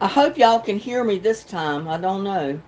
I hope y'all can hear me this time. I don't know.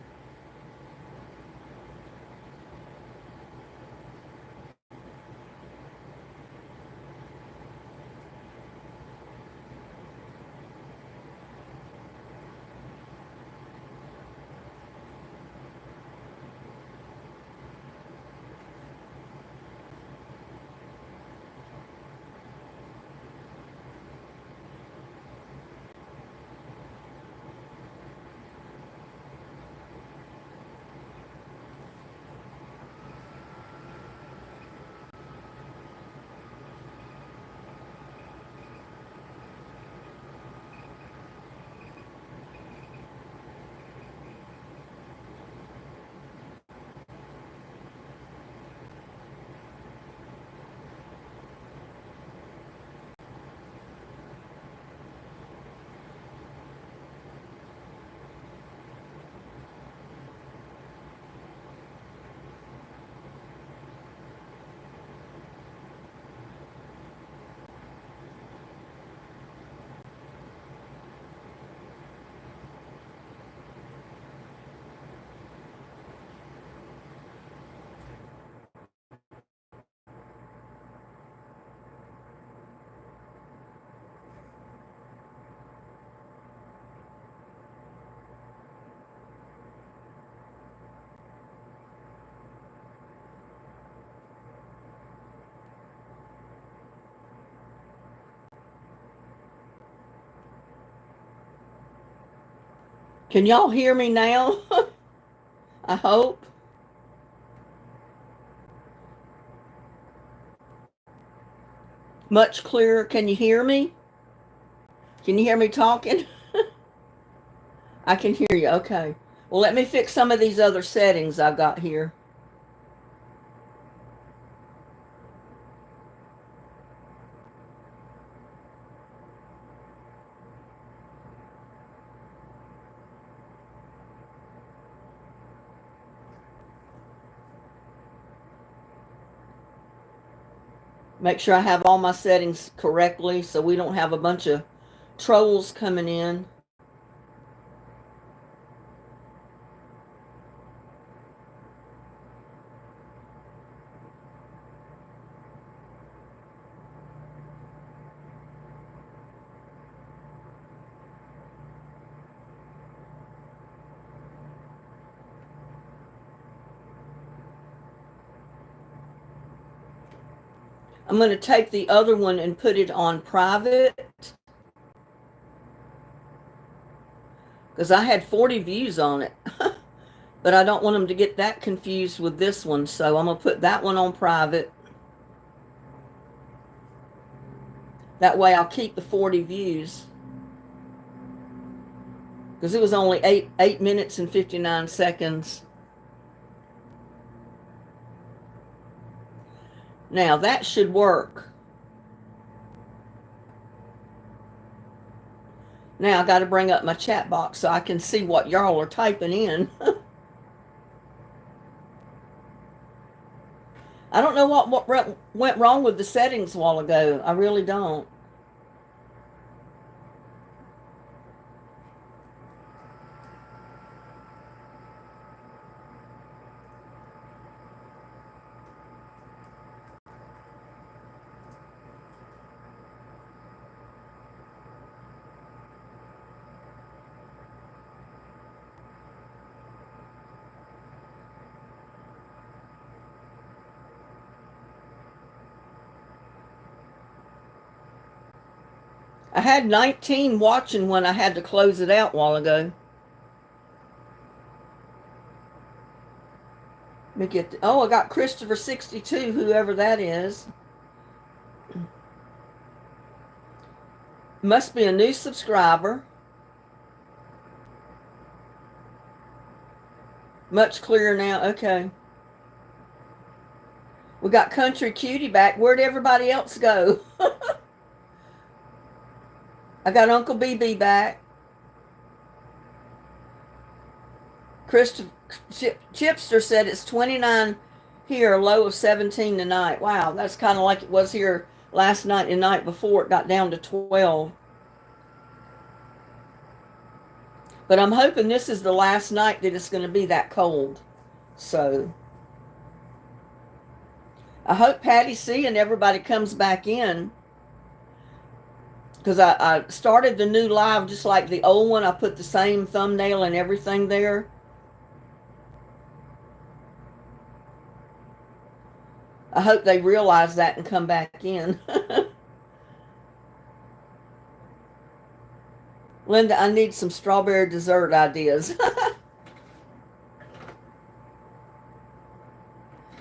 Can y'all hear me now? I hope. Much clearer. Can you hear me? Can you hear me talking? I can hear you. Okay. Well, let me fix some of these other settings I've got here. Make sure I have all my settings correctly so we don't have a bunch of trolls coming in. I'm going to take the other one and put it on private because I had 40 views on it. But I don't want them to get that confused with this one, so I'm going to put that one on private. That way I'll keep the 40 views. Because it was only 8 minutes and 59 seconds. Now that should work. Now I got to bring up my chat box so I can see what y'all are typing in. I don't know what went wrong with the settings a while ago. I really don't. I had 19 watching when I had to close it out a while ago. Let me get oh, I got Christopher 62, whoever that is. Must be a new subscriber. Much clearer now. Okay. We got Country Cutie back. Where'd everybody else go? I got Uncle BB back. Christopher Chipster said it's 29 here, a low of 17 tonight. Wow, that's kind of like it was here last night and night before. It got down to 12. But I'm hoping this is the last night that it's going to be that cold. So I hope Patty C and everybody comes back in, because I started the new live just like the old one. I put the same thumbnail and everything there. I hope they realize that and come back in. Linda, I need some strawberry dessert ideas.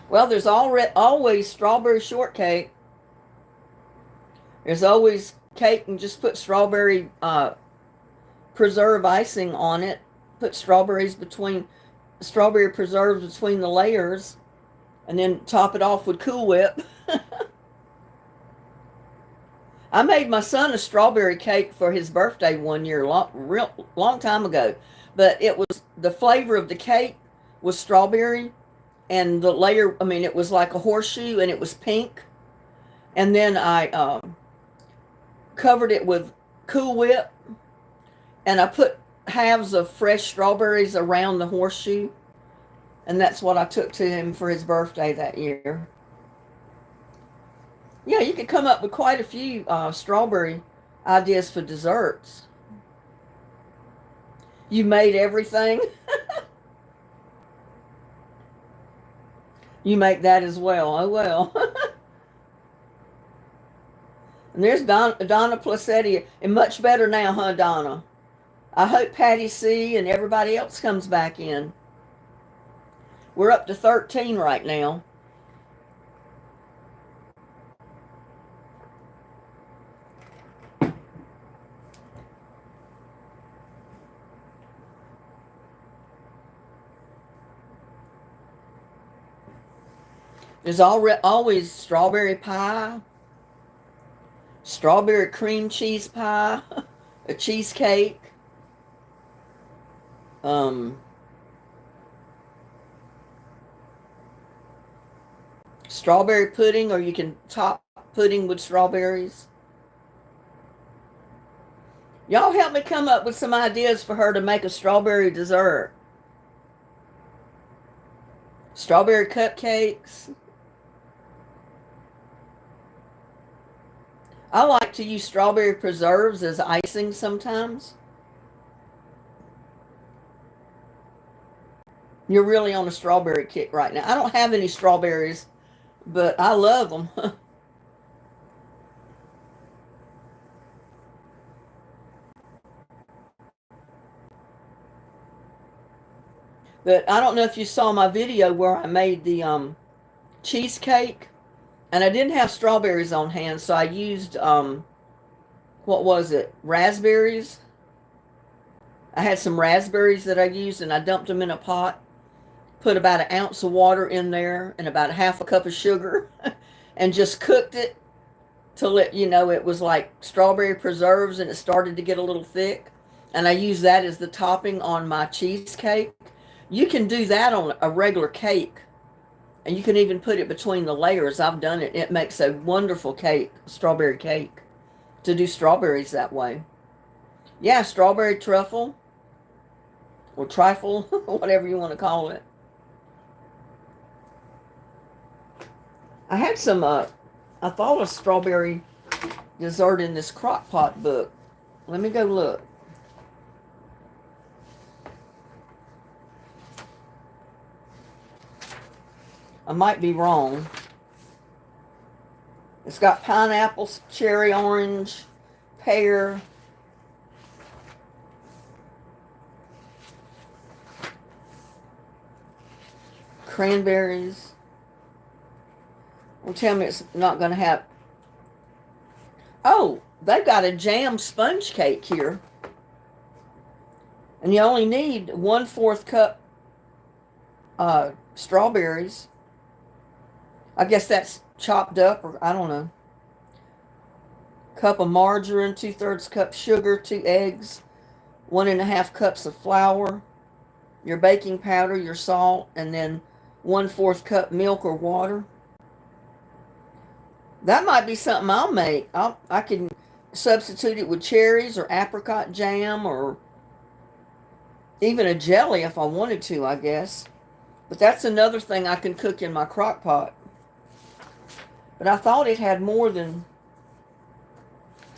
Well, there's always strawberry shortcake. There's always cake, and just put strawberry preserve icing on it. Put strawberry preserves between the layers, and then top it off with Cool Whip. I made my son a strawberry cake for his birthday one year, long time ago. But the flavor of the cake was strawberry, and the layer, I mean, it was like a horseshoe, and it was pink. And then I covered it with Cool Whip, and I put halves of fresh strawberries around the horseshoe, and that's what I took to him for his birthday that year. Yeah, you could come up with quite a few strawberry ideas for desserts. You made everything. You make that as well. Oh, well. And there's Donna Placetti. And much better now, huh, Donna? I hope Patty C and everybody else comes back in. We're up to 13 right now. There's always strawberry pie, strawberry cream cheese pie, a cheesecake, strawberry pudding, or you can top pudding with strawberries. Y'all help me come up with some ideas for her to make a strawberry dessert. Strawberry cupcakes. I like to use strawberry preserves as icing sometimes. You're really on a strawberry kick right now. I don't have any strawberries, but I love them. But I don't know if you saw my video where I made the cheesecake, and I didn't have strawberries on hand, so I used, what was it, raspberries? I had some raspberries that I used, and I dumped them in a pot, put about 1 ounce of water in there, and about 1/2 cup of sugar, and just cooked it till it was like strawberry preserves, and it started to get a little thick. And I used that as the topping on my cheesecake. You can do that on a regular cake, and you can even put it between the layers. I've done it. It makes a wonderful cake, strawberry cake, to do strawberries that way. Yeah, strawberry truffle, or trifle, whatever you want to call it. I had some, I thought, a strawberry dessert in this Crockpot book. Let me go look. I might be wrong. It's got pineapples, cherry orange, pear, cranberries. Well, tell me it's not going to have... Oh, they've got a jam sponge cake here. And you only need 1/4 cup strawberries. I guess that's chopped up, or I don't know. Cup of margarine, 2/3 cup sugar, 2 eggs, 1.5 cups of flour, your baking powder, your salt, and then 1/4 cup milk or water. That might be something I'll make. I can substitute it with cherries or apricot jam, or even a jelly if I wanted to, I guess. But that's another thing I can cook in my crock pot. But I thought it had more than,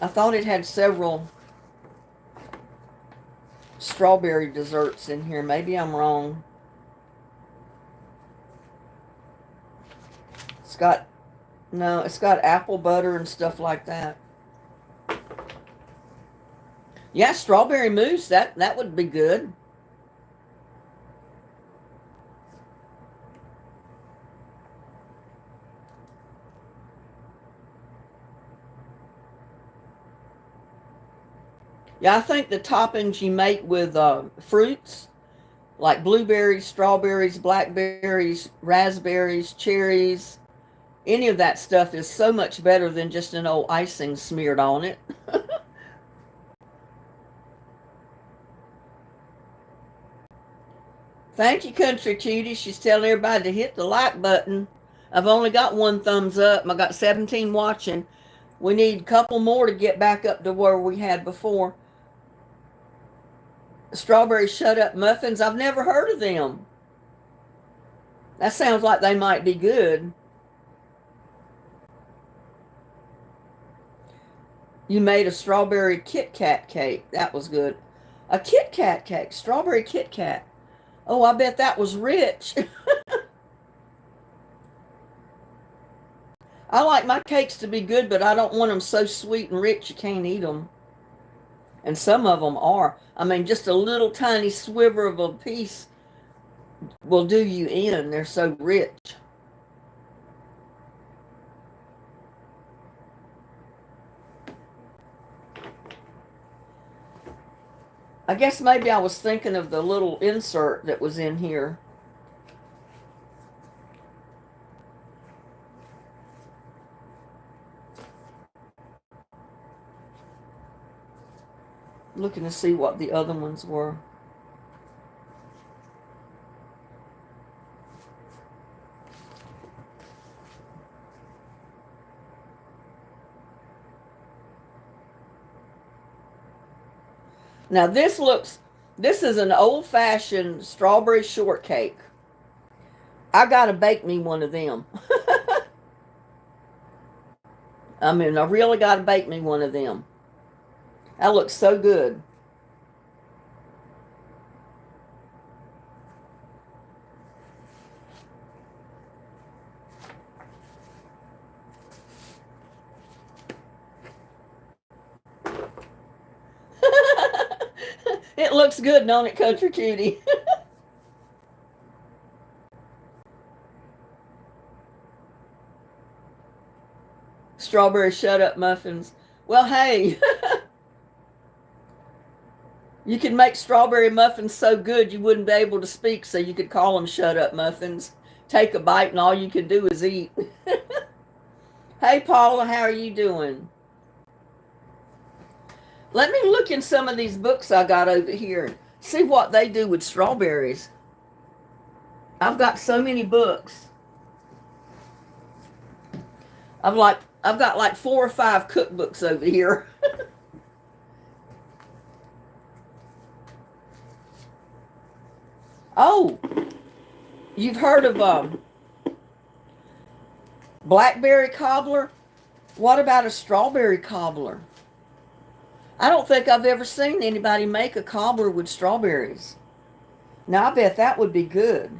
I thought it had several strawberry desserts in here. Maybe I'm wrong. It's got, no, it's got apple butter and stuff like that. Yeah, strawberry mousse, that would be good. Yeah, I think the toppings you make with fruits, like blueberries, strawberries, blackberries, raspberries, cherries, any of that stuff is so much better than just an old icing smeared on it. Thank you, Country Cutie. She's telling everybody to hit the like button. I've only got one thumbs up. I got 17 watching. We need a couple more to get back up to where we had before. Strawberry shut up muffins. I've never heard of them. That sounds like they might be good. You made a strawberry Kit Kat cake. That was good. A Kit Kat cake. Strawberry Kit Kat. Oh, I bet that was rich. I like my cakes to be good, but I don't want them so sweet and rich you can't eat them. And some of them are. I mean, just a little tiny sliver of a piece will do you in. They're so rich. I guess maybe I was thinking of the little insert that was in here. Looking to see what the other ones were. Now this is an old-fashioned strawberry shortcake. I gotta bake me one of them. I mean, I really gotta bake me one of them. That looks so good. It looks good, don't it, Country Cutie? Strawberry shut-up muffins. Well, hey, you could make strawberry muffins so good you wouldn't be able to speak, so you could call them shut-up muffins. Take a bite and all you can do is eat. Hey, Paula, how are you doing? Let me look in some of these books I got over here and see what they do with strawberries. I've got so many books. I've got like 4 or 5 cookbooks over here. Oh, you've heard of blackberry cobbler? What about a strawberry cobbler? I don't think I've ever seen anybody make a cobbler with strawberries. Now, I bet that would be good.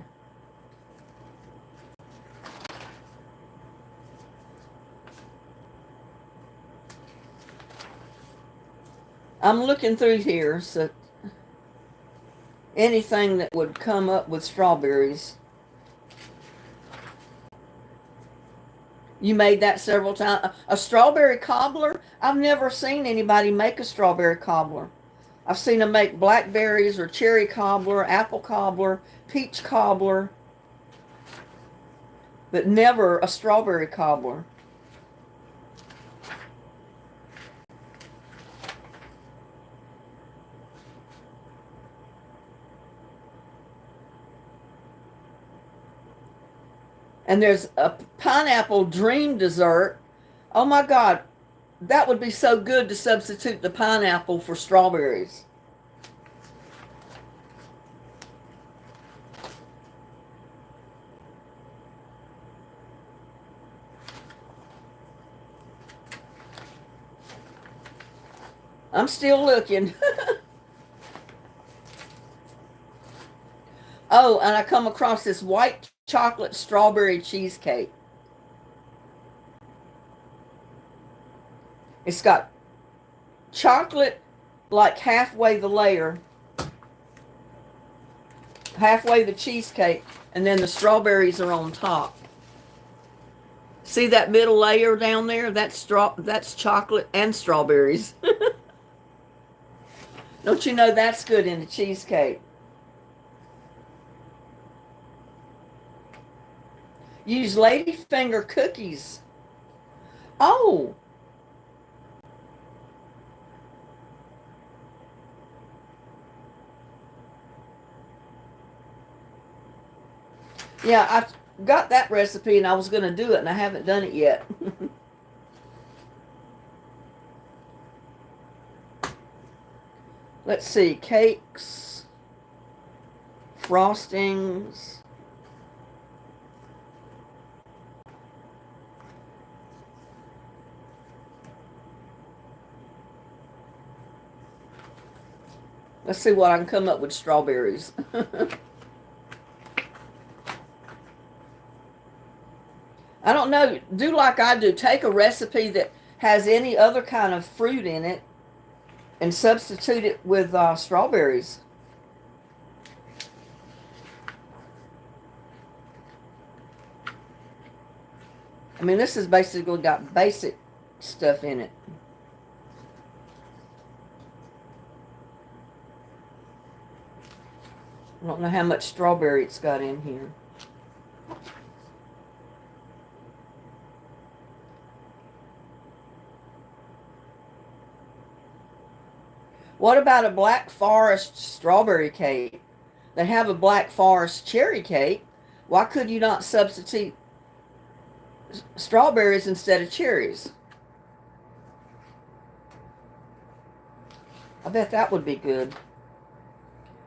I'm looking through here, so anything that would come up with strawberries. You made that several times. A strawberry cobbler? I've never seen anybody make a strawberry cobbler. I've seen them make blackberries or cherry cobbler, apple cobbler, peach cobbler, but never a strawberry cobbler. And there's a pineapple dream dessert. Oh my God, that would be so good to substitute the pineapple for strawberries. I'm still looking. Oh, and I come across this white chocolate strawberry cheesecake. It's got chocolate like halfway the layer, halfway the cheesecake, and then the strawberries are on top. See that middle layer down there? That's chocolate and strawberries. Don't you know that's good in the cheesecake? Use ladyfinger cookies. Oh, yeah, I got that recipe and I was going to do it and I haven't done it yet. Let's see, cakes, frostings. Let's see what I can come up with strawberries. I don't know. Do like I do. Take a recipe that has any other kind of fruit in it and substitute it with strawberries. I mean, this has basically got basic stuff in it. I don't know how much strawberry it's got in here. What about a Black Forest strawberry cake? They have a Black Forest cherry cake. Why could you not substitute strawberries instead of cherries? I bet that would be good.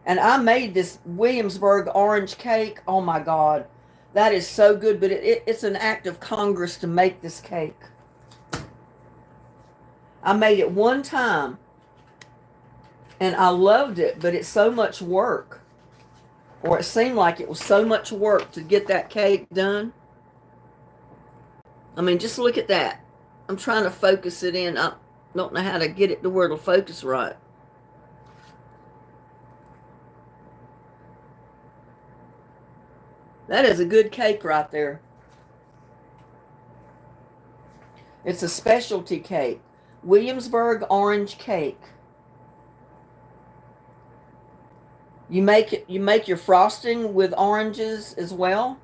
And I made this Williamsburg orange cake. Oh my God. That is so good, but it's an act of Congress to make this cake. I made it one time and I loved it, but it's so much work. Or it seemed like it was so much work to get that cake done. I mean, just look at that. I'm trying to focus it in. I don't know how to get it to where it'll focus right. That is a good cake right there. It's a specialty cake. Williamsburg orange cake. You make your frosting with oranges as well.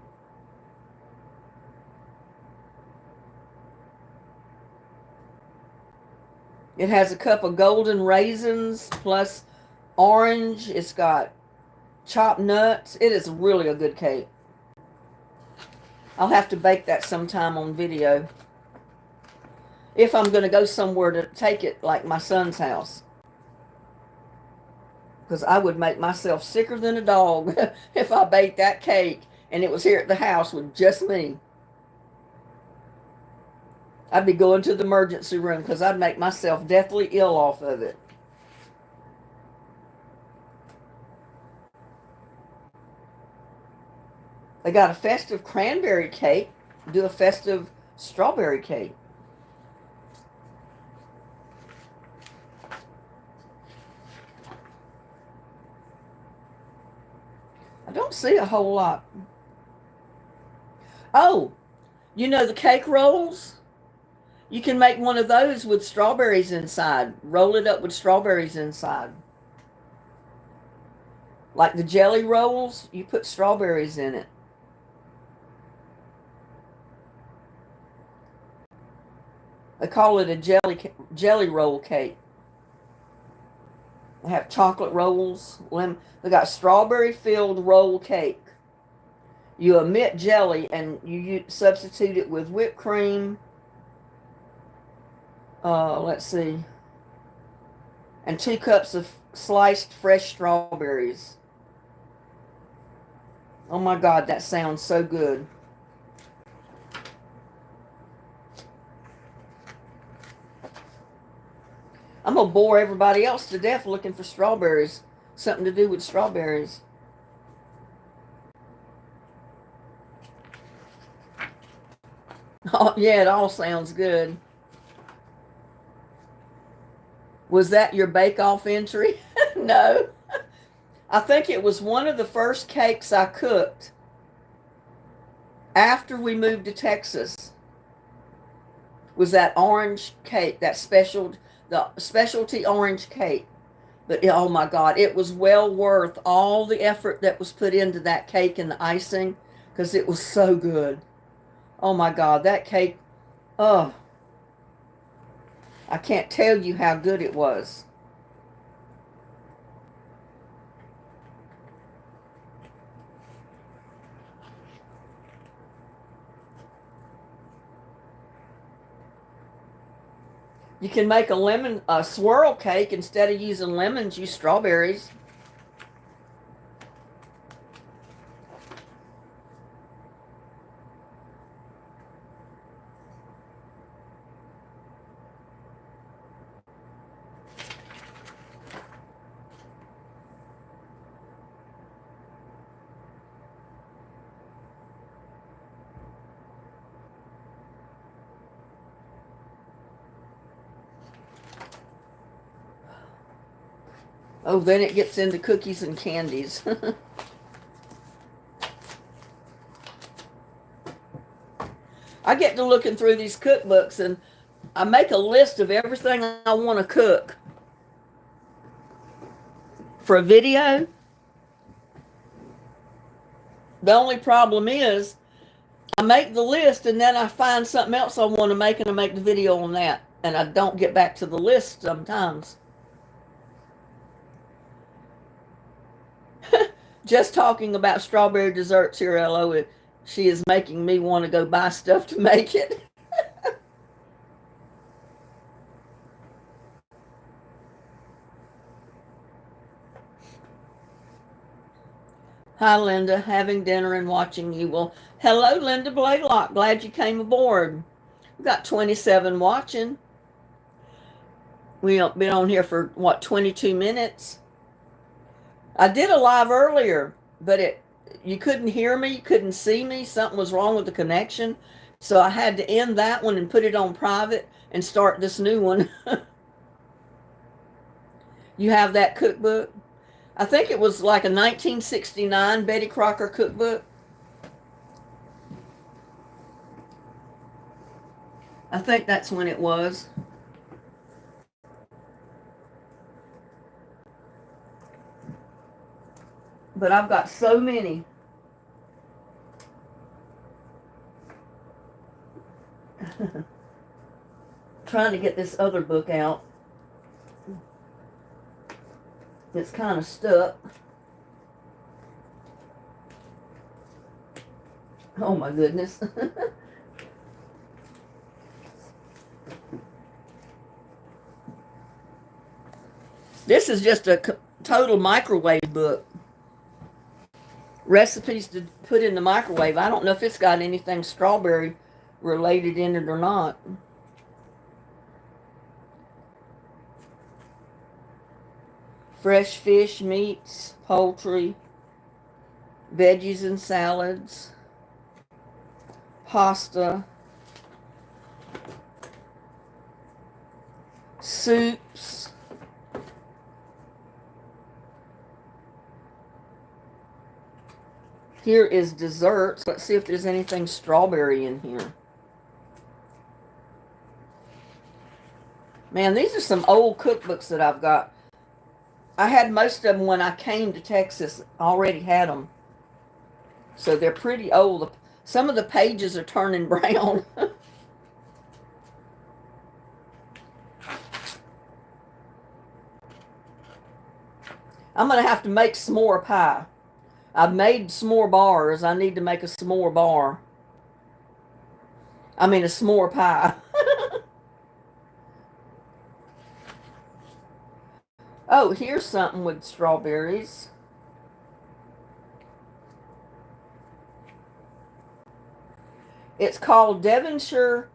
It has a cup of golden raisins plus orange. It's got chopped nuts. It is really a good cake. I'll have to bake that sometime on video. If I'm going to go somewhere to take it, like my son's house. Because I would make myself sicker than a dog if I baked that cake and it was here at the house with just me. I'd be going to the emergency room because I'd make myself deathly ill off of it. They got a festive cranberry cake. Do a festive strawberry cake. I don't see a whole lot. Oh, you know the cake rolls? You can make one of those with strawberries inside. Roll it up with strawberries inside. Like the jelly rolls, you put strawberries in it. They call it a jelly roll cake. They have chocolate rolls. They got strawberry filled roll cake. You omit jelly and you substitute it with whipped cream. Let's see. And 2 cups of sliced fresh strawberries. Oh my God, that sounds so good. I'm going to bore everybody else to death looking for strawberries. Something to do with strawberries. Oh, yeah, it all sounds good. Was that your bake-off entry? No. I think it was one of the first cakes I cooked after we moved to Texas. Was that orange cake, the specialty orange cake. But oh my God, it was well worth all the effort that was put into that cake and the icing because it was so good. Oh my God, that cake, oh, I can't tell you how good it was. You can make a swirl cake instead of using lemons, use strawberries. Oh, then it gets into cookies and candies. I get to looking through these cookbooks and I make a list of everything I want to cook for a video. The only problem is I make the list and then I find something else I want to make and I make the video on that. And I don't get back to the list sometimes. Just talking about strawberry desserts here, LO, she is making me want to go buy stuff to make it. Hi, Linda. Having dinner and watching you. Well, hello, Linda Blaylock. Glad you came aboard. We've got 27 watching. We've been on here for, what, 22 minutes? I did a live earlier, but you couldn't hear me, you couldn't see me. Something was wrong with the connection. So I had to end that one and put it on private and start this new one. You have that cookbook? I think it was like a 1969 Betty Crocker cookbook. I think that's when it was. But I've got so many. Trying to get this other book out. It's kind of stuck. Oh my goodness. This is just a total microwave book. Recipes to put in the microwave. I don't know if it's got anything strawberry related in it or not. Fresh fish, meats, poultry, veggies and salads, pasta, soups, here is desserts. Let's see if there's anything strawberry in here. Man, these are some old cookbooks that I've got. I had most of them when I came to Texas. Already had them. So they're pretty old. Some of the pages are turning brown. I'm going to have to make s'more pie. I've made s'more bars. I need to make a s'more bar. I mean a s'more pie. Oh, here's something with strawberries. It's called Devonshire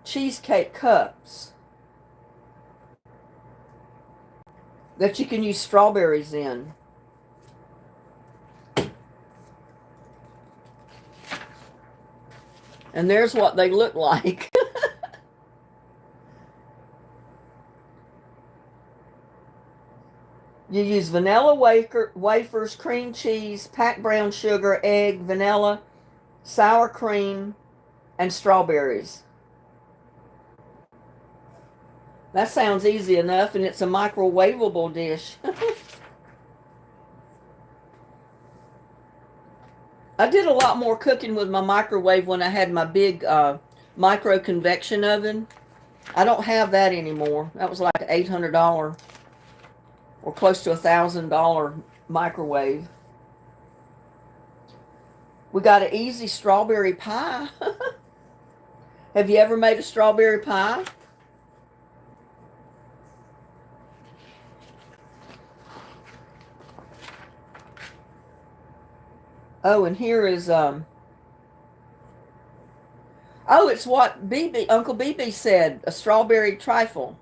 Cheesecake Cups. that you can use strawberries in. And there's what they look like. You use vanilla wafers, cream cheese, packed brown sugar, egg, vanilla, sour cream, and strawberries. That sounds easy enough, and it's a microwavable dish. I did a lot more cooking with my microwave when I had my big micro convection oven. I don't have that anymore. That was like an $800 or close to $1,000 microwave. We got an easy strawberry pie. Have you ever made a strawberry pie? Oh, and here is oh, it's what Uncle BB said, a strawberry trifle.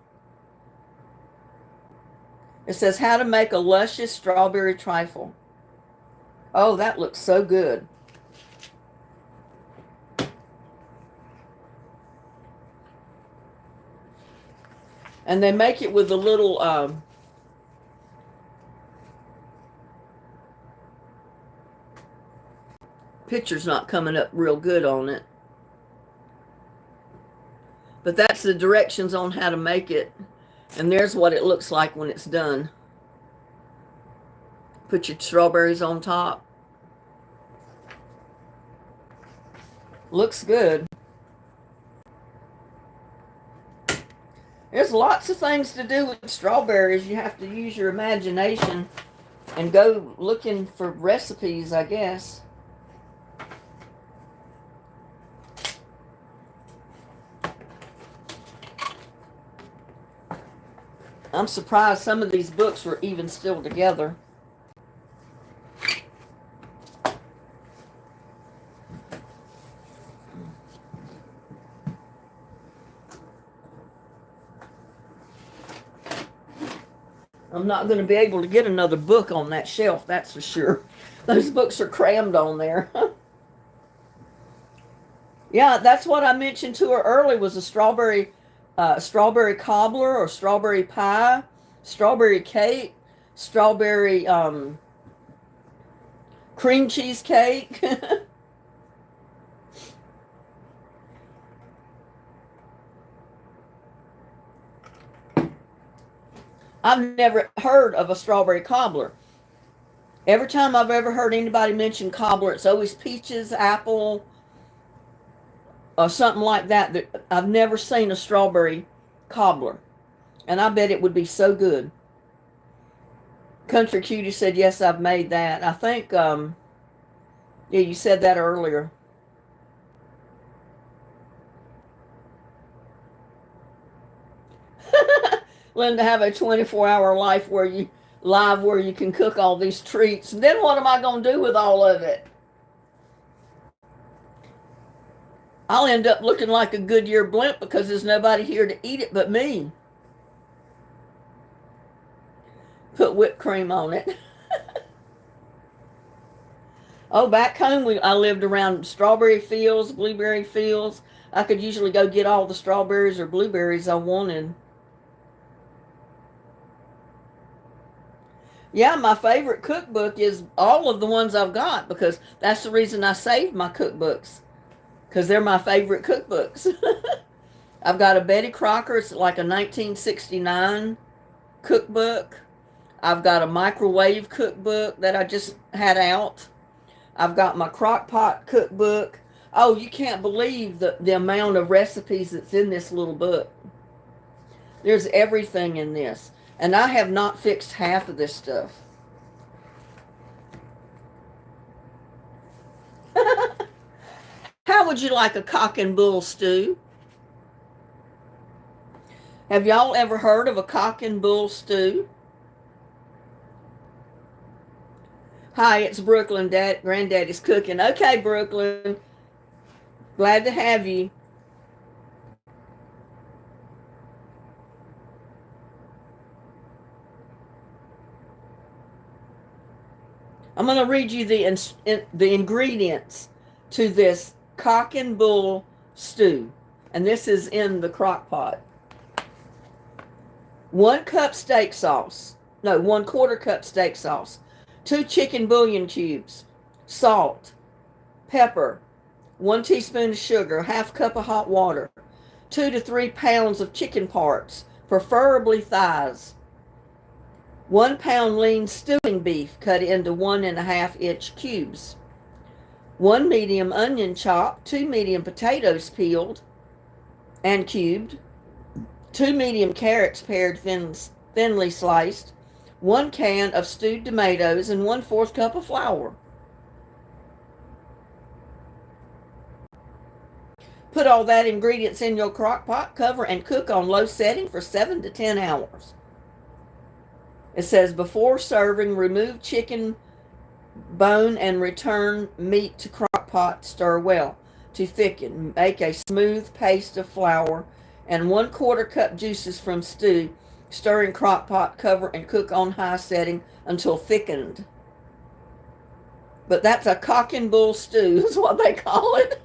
It says how to make a luscious strawberry trifle. Oh, that looks so good. And they make it with a little picture's not coming up real good on it. But that's the directions on how to make it. And there's what it looks like when it's done. Put your strawberries on top. Looks good. There's lots of things to do with strawberries. You have to use your imagination and go looking for recipes, I guess. I'm surprised some of these books were even still together. I'm not going to be able to get another book on that shelf, that's for sure. Those books are crammed on there. Yeah, that's what I mentioned to her earlier was a strawberry cobbler or strawberry pie, strawberry cake, strawberry cream cheese cake. I've never heard of a strawberry cobbler. Every time I've ever heard anybody mention cobbler, it's always peaches, apple, or something like that. I've never seen a strawberry cobbler. And I bet it would be so good. Country Cutie said, yes, I've made that. I think, yeah, you said that earlier. Linda, have a 24-hour life where you can cook all these treats. And then what am I going to do with all of it? I'll end up looking like a Goodyear blimp because there's nobody here to eat it but me. Put whipped cream on it. Oh, back home I lived around strawberry fields, blueberry fields. I could usually go get all the strawberries or blueberries I wanted. Yeah, my favorite cookbook is all of the ones I've got because that's the reason I saved my cookbooks. Because they're my favorite cookbooks. I've got a Betty Crocker. It's like a 1969 cookbook. I've got a microwave cookbook that I just had out. I've got my Crockpot cookbook. Oh, you can't believe the amount of recipes that's in this little book. There's everything in this. And I have not fixed half of this stuff. How would you like a cock and bull stew? Have y'all ever heard of a cock and bull stew? Hi, it's Brooklyn. Granddaddy's cooking. Okay, Brooklyn. Glad to have you. I'm going to read you the ingredients to this cock and bull stew. And this is in the crock pot. 1 cup steak sauce. No, 1/4 cup steak sauce. 2 chicken bouillon cubes. Salt. Pepper. 1 teaspoon of sugar. 1/2 cup of hot water. 2 to 3 pounds of chicken parts, preferably thighs. 1 pound lean stewing beef cut into 1.5-inch cubes. 1 medium onion chopped. 2 medium potatoes peeled and cubed. 2 medium carrots pared thinly sliced. 1 can of stewed tomatoes and 1/4 cup of flour. Put all that ingredients in your crock pot, cover, and cook on low setting for 7 to 10 hours. It says, before serving, remove chicken bone and return meat to crock pot. Stir well to thicken. Make a smooth paste of flour and 1/4 cup juices from stew. Stir in crock pot, cover, and cook on high setting until thickened. But that's a cock and bull stew is what they call it.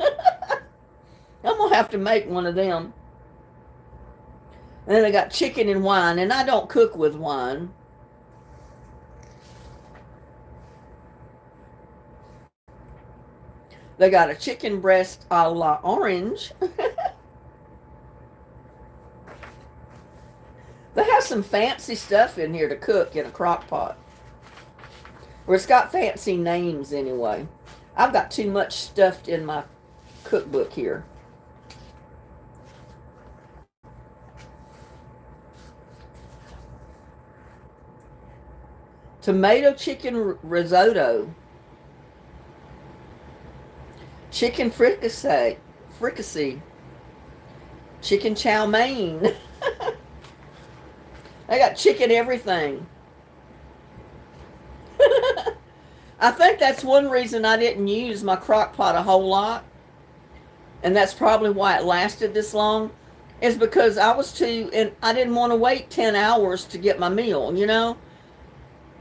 I'm going to have to make one of them. And then they got chicken and wine, and I don't cook with wine. They got a chicken breast a la orange. They have some fancy stuff in here to cook in a crock pot. Or it's got fancy names anyway. I've got too much stuffed in my cookbook here. Tomato chicken risotto. Chicken fricassee. Chicken chow mein. They got chicken everything. I think that's one reason I didn't use my crock pot a whole lot. And that's probably why it lasted this long. Is because I didn't want to wait 10 hours to get my meal, you know.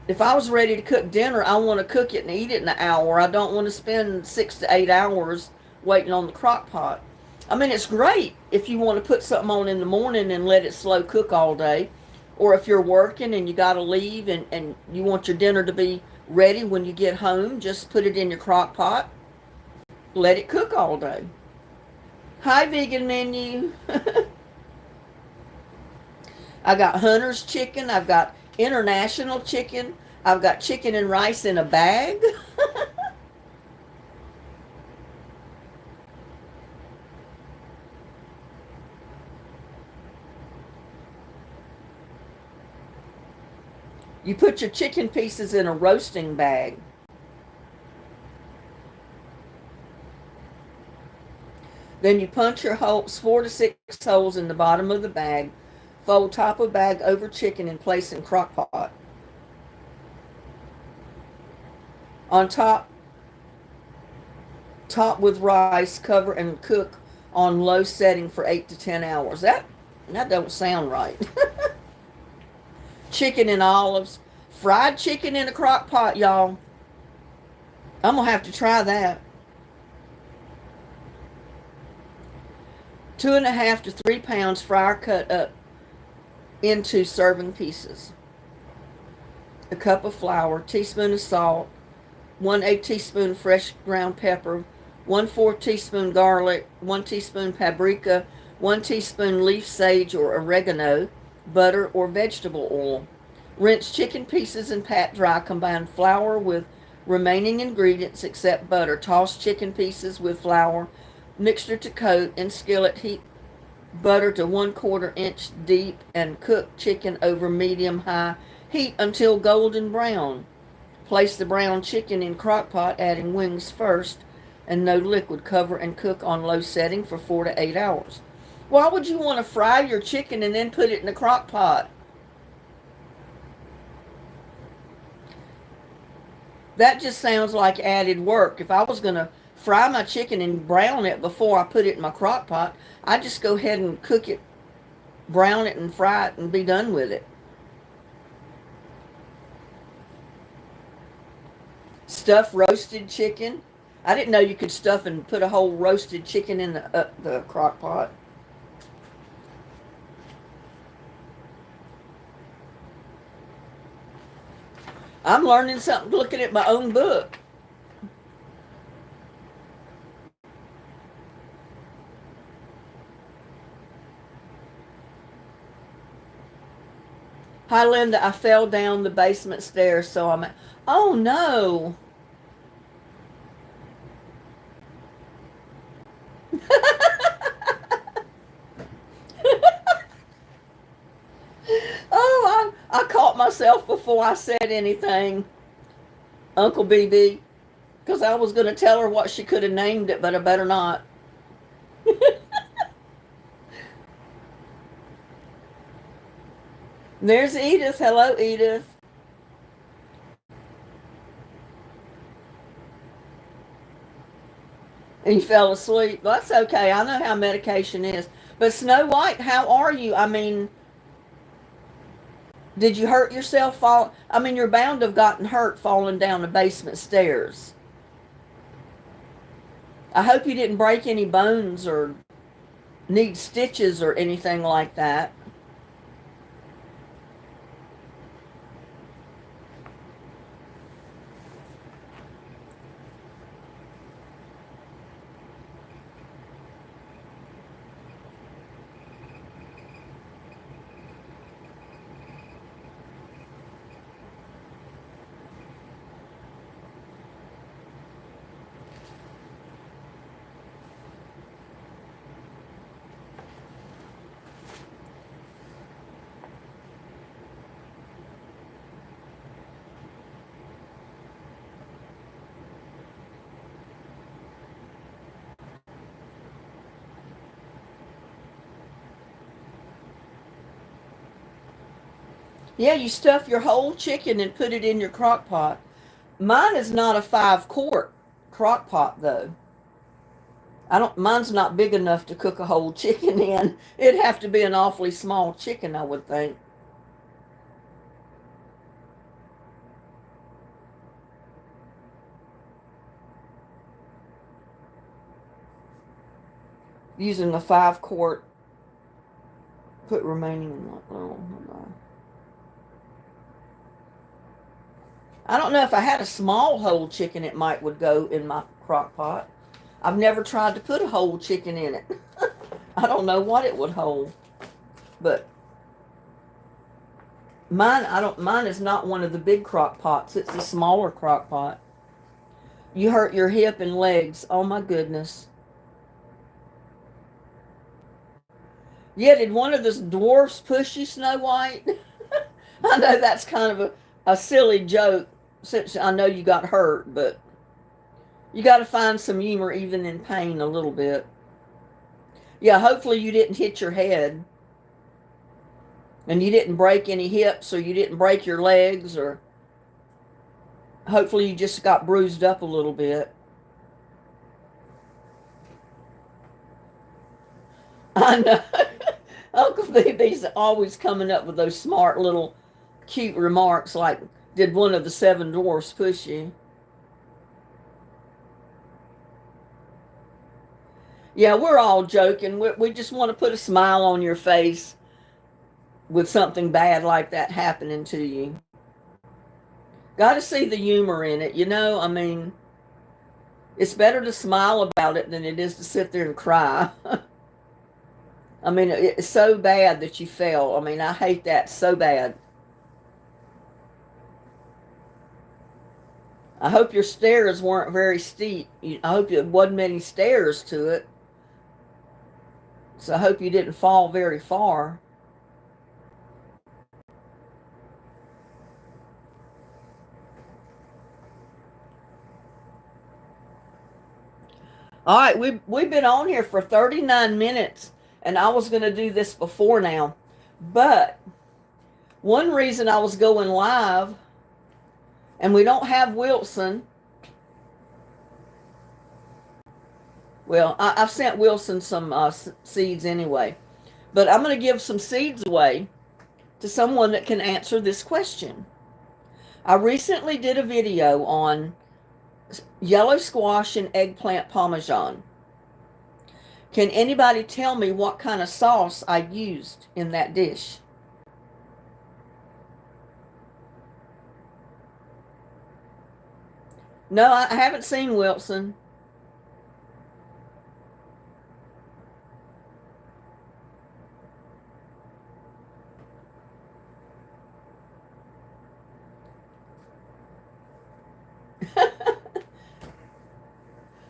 If I was ready to cook dinner, I want to cook it and eat it in an hour. I don't want to spend 6 to 8 hours waiting on the crock pot. I mean, it's great if you want to put something on in the morning and let it slow cook all day. Or if you're working and you got to leave and you want your dinner to be ready when you get home, just put it in your crock pot. Let it cook all day. Hi, vegan menu. I got Hunter's chicken. I've got international chicken. I've got chicken and rice in a bag. You put your chicken pieces in a roasting bag. Then you punch your holes, 4 to 6 holes in the bottom of the bag. Fold top of bag over chicken and place in crock pot. On top with rice, cover and cook on low setting for 8 to 10 hours. That don't sound right. Chicken and olives. Fried chicken in a crock pot, y'all. I'm going to have to try that. 2.5 to 3 pounds fryer cut up into serving pieces. A cup of flour, teaspoon of salt, 1/8 teaspoon fresh ground pepper, 1/4 teaspoon garlic, 1 teaspoon paprika, 1 teaspoon leaf sage or oregano, butter or vegetable oil. Rinse chicken pieces and pat dry. Combine flour with remaining ingredients except butter. Toss chicken pieces with flour, mixture to coat, in skillet. Heat butter to 1/4 inch deep and cook chicken over medium-high heat until golden brown. Place the brown chicken in crock pot, adding wings first and no liquid. Cover and cook on low setting for 4 to 8 hours. Why would you want to fry your chicken and then put it in the crock pot? That just sounds like added work. If I was going to fry my chicken and brown it before I put it in my crock pot, I'd just go ahead and cook it, brown it and fry it and be done with it. Stuffed roasted chicken. I didn't know you could stuff and put a whole roasted chicken in the crock pot. I'm learning something looking at my own book. Hi, Linda. I fell down the basement stairs, so I'm. Oh no! Oh, I caught myself before I said anything, Uncle BB, because I was going to tell her what she could have named it, but I better not. There's Edith. Hello, Edith. And you fell asleep. Well, that's okay. I know how medication is. But Snow White, how are you? I mean, did you hurt yourself fall? I mean, you're bound to have gotten hurt falling down the basement stairs. I hope you didn't break any bones or need stitches or anything like that. Yeah, you stuff your whole chicken and put it in your crock pot. Mine is not a 5 quart crock pot though. I don't mine's not big enough to cook a whole chicken in. It'd have to be an awfully small chicken, I would think. Using the 5 quart, put remaining in the, oh, I don't know if I had a small whole chicken, it might would go in my crock pot. I've never tried to put a whole chicken in it. I don't know what it would hold. But mine is not one of the big crock pots. It's a smaller crock pot. You hurt your hip and legs. Oh my goodness. Yeah, did one of the dwarfs push you, Snow White? I know that's kind of a silly joke since I know you got hurt, but you got to find some humor even in pain a little bit. Yeah, hopefully you didn't hit your head. And you didn't break any hips or you didn't break your legs, or hopefully you just got bruised up a little bit. I know. Uncle BB's always coming up with those smart little cute remarks like, did one of the 7 dwarfs push you? Yeah, we're all joking. We just want to put a smile on your face with something bad like that happening to you. Got to see the humor in it, you know? I mean, it's better to smile about it than it is to sit there and cry. I mean, it's so bad that you fell. I mean, I hate that so bad. I hope your stairs weren't very steep. I hope there wasn't many stairs to it. So I hope you didn't fall very far. All right, we've been on here for 39 minutes, and I was going to do this before now. But one reason I was going live, and we don't have Wilson. Well, I've sent Wilson some seeds anyway. But I'm going to give some seeds away to someone that can answer this question. I recently did a video on yellow squash and eggplant parmesan. Can anybody tell me what kind of sauce I used in that dish? No, I haven't seen Wilson.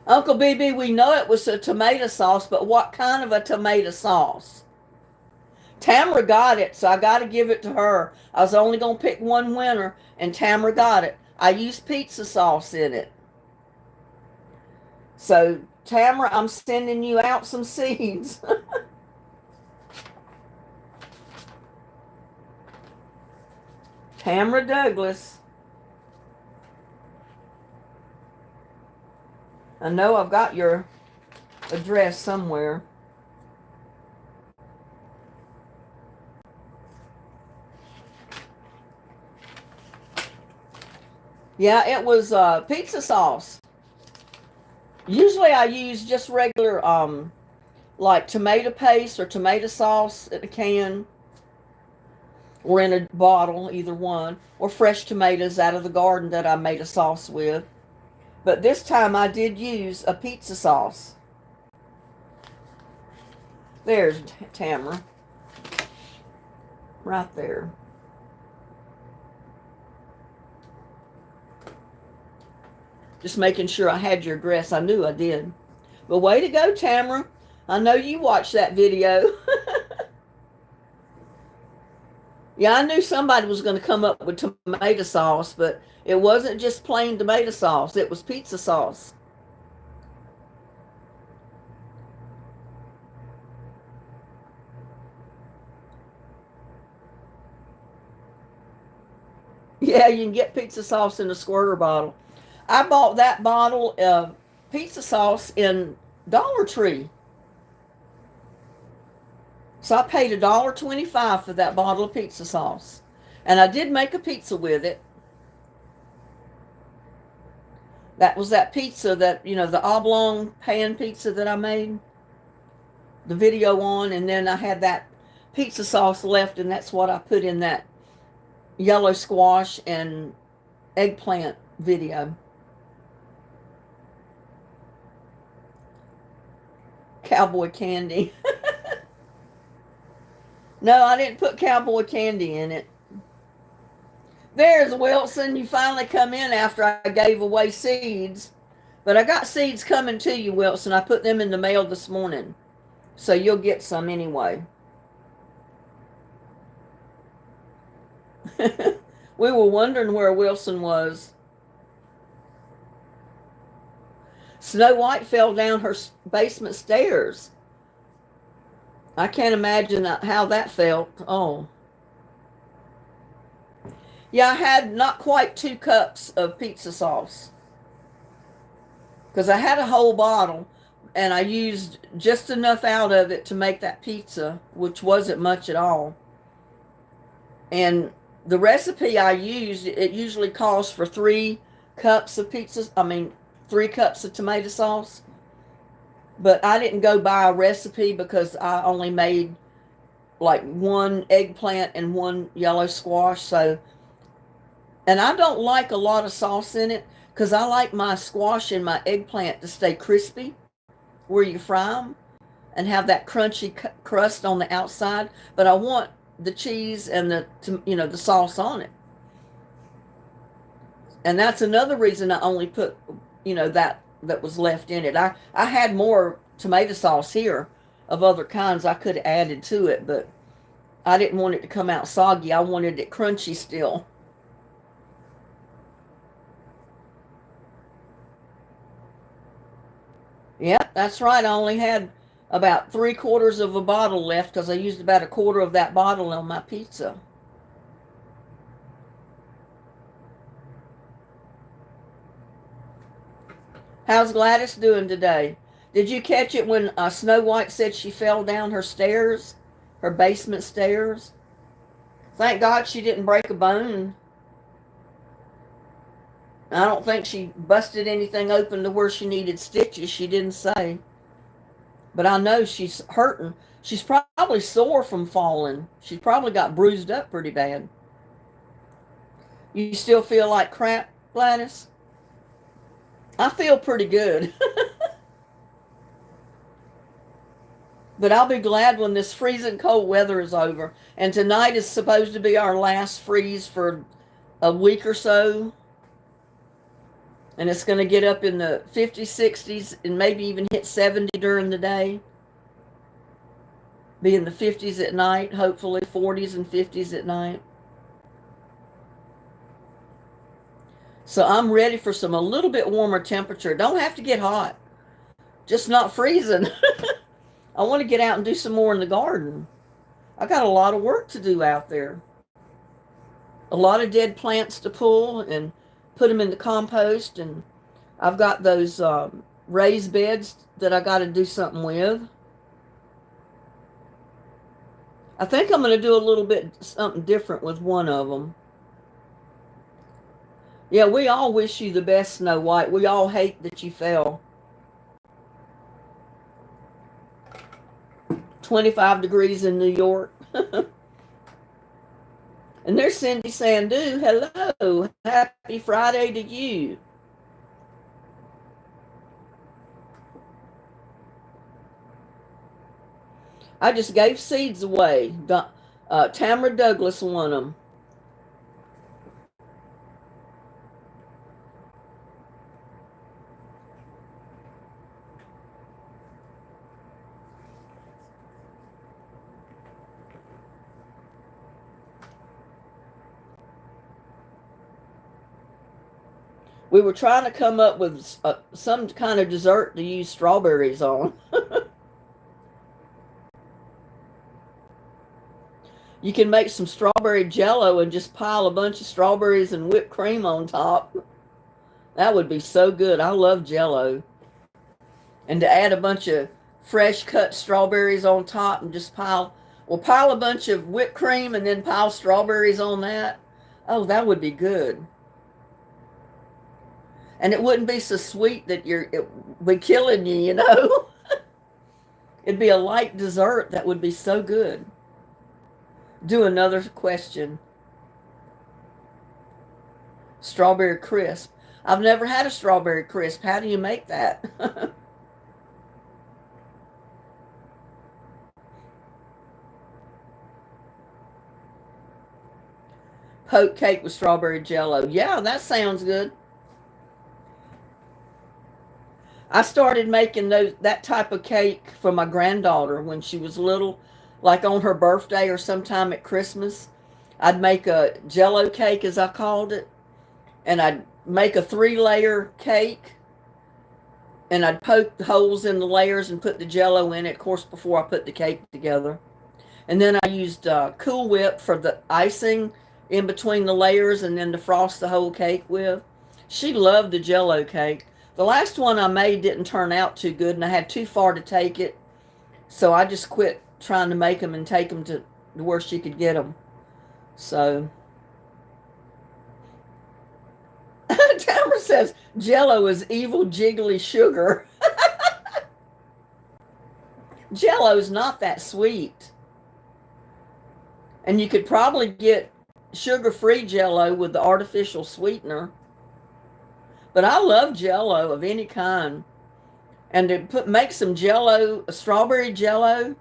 Uncle BB, we know it was a tomato sauce, but what kind of a tomato sauce? Tamara got it, so I got to give it to her. I was only going to pick one winner, and Tamara got it. I used pizza sauce in it. So, Tamara, I'm sending you out some seeds. Tamara Douglas. I know I've got your address somewhere. Yeah, it was pizza sauce. Usually I use just regular like tomato paste or tomato sauce in a can or in a bottle, either one, or fresh tomatoes out of the garden that I made a sauce with. But this time I did use a pizza sauce. There's Tamara. Right there. Just making sure I had your address. I knew I did. But way to go, Tamara. I know you watched that video. Yeah, I knew somebody was going to come up with tomato sauce, but it wasn't just plain tomato sauce. It was pizza sauce. Yeah, you can get pizza sauce in a squirter bottle. I bought that bottle of pizza sauce in Dollar Tree. So I paid $1.25 for that bottle of pizza sauce. And I did make a pizza with it. That was that pizza that, the oblong pan pizza that I made the video on. And then I had that pizza sauce left, and that's what I put in that yellow squash and eggplant video. Cowboy candy. No, I didn't put cowboy candy in it. There's Wilson. You finally come in after I gave away seeds. But I got seeds coming to you, Wilson. I put them in the mail this morning. So you'll get some anyway. We were wondering where Wilson was. Snow White fell down her basement stairs. I can't imagine how that felt. Oh. Yeah, I had not quite 2 cups of pizza sauce. Because I had a whole bottle, and I used just enough out of it to make that pizza, which wasn't much at all. And the recipe I used, it usually calls for 3 cups of 3 cups of tomato sauce. But I didn't go by a recipe because I only made like 1 eggplant and 1 yellow squash. So, and I don't like a lot of sauce in it because I like my squash and my eggplant to stay crispy where you fry them and have that crunchy crust on the outside. But I want the cheese and the sauce on it. And that's another reason I only put, that was left in it. I had more tomato sauce here of other kinds I could have added to it, but I didn't want it to come out soggy. I wanted it crunchy still. Yeah, that's right. I only had about 3/4 of a bottle left because I used about 1/4 of that bottle on my pizza. How's Gladys doing today? Did you catch it when Snow White said she fell down her stairs, her basement stairs? Thank God she didn't break a bone. I don't think she busted anything open to where she needed stitches. She didn't say. But I know she's hurting. She's probably sore from falling. She's probably got bruised up pretty bad. You still feel like crap, Gladys? I feel pretty good. But I'll be glad when this freezing cold weather is over. And tonight is supposed to be our last freeze for a week or so. And it's going to get up in the 50s, 60s, and maybe even hit 70 during the day. Be in the 50s at night, hopefully 40s and 50s at night. So I'm ready for a little bit warmer temperature. Don't have to get hot. Just not freezing. I want to get out and do some more in the garden. I got a lot of work to do out there. A lot of dead plants to pull and put them in the compost. And I've got those raised beds that I got to do something with. I think I'm going to do a little bit something different with one of them. Yeah, we all wish you the best, Snow White. We all hate that you fell. 25 degrees in New York. And there's Cindy Sandu. Hello. Happy Friday to you. I just gave seeds away. Tamara Douglas won them. We were trying to come up with some kind of dessert to use strawberries on. You can make some strawberry jello and just pile a bunch of strawberries and whipped cream on top. That would be so good. I love jello. And to add a bunch of fresh cut strawberries on top and just pile a bunch of whipped cream and then pile strawberries on that. Oh, that would be good. And it wouldn't be so sweet that it would be killing you, you know. It'd be a light dessert that would be so good. Do another question. Strawberry crisp. I've never had a strawberry crisp. How do you make that? Poke cake with strawberry jello. Yeah, that sounds good. I started making that type of cake for my granddaughter when she was little, like on her birthday or sometime at Christmas. I'd make a jello cake, as I called it, and I'd make a 3-layer cake, and I'd poke the holes in the layers and put the jello in it, of course, before I put the cake together. And then I used Cool Whip for the icing in between the layers and then to frost the whole cake with. She loved the jello cake. The last one I made didn't turn out too good, and I had too far to take it, so I just quit trying to make them and take them to where she could get them. So, Tamara says, Jello is evil jiggly sugar. Jello's not that sweet. And you could probably get sugar-free Jello with the artificial sweetener. But I love Jello of any kind. And to make some Jello, a strawberry Jello,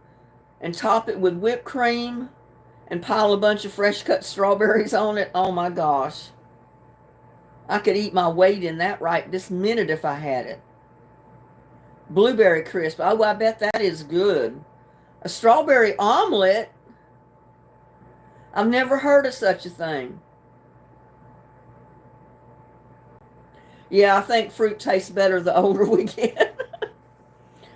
and top it with whipped cream and pile a bunch of fresh cut strawberries on it. Oh my gosh. I could eat my weight in that right this minute if I had it. Blueberry crisp. Oh, I bet that is good. A strawberry omelet. I've never heard of such a thing. Yeah, I think fruit tastes better the older we get.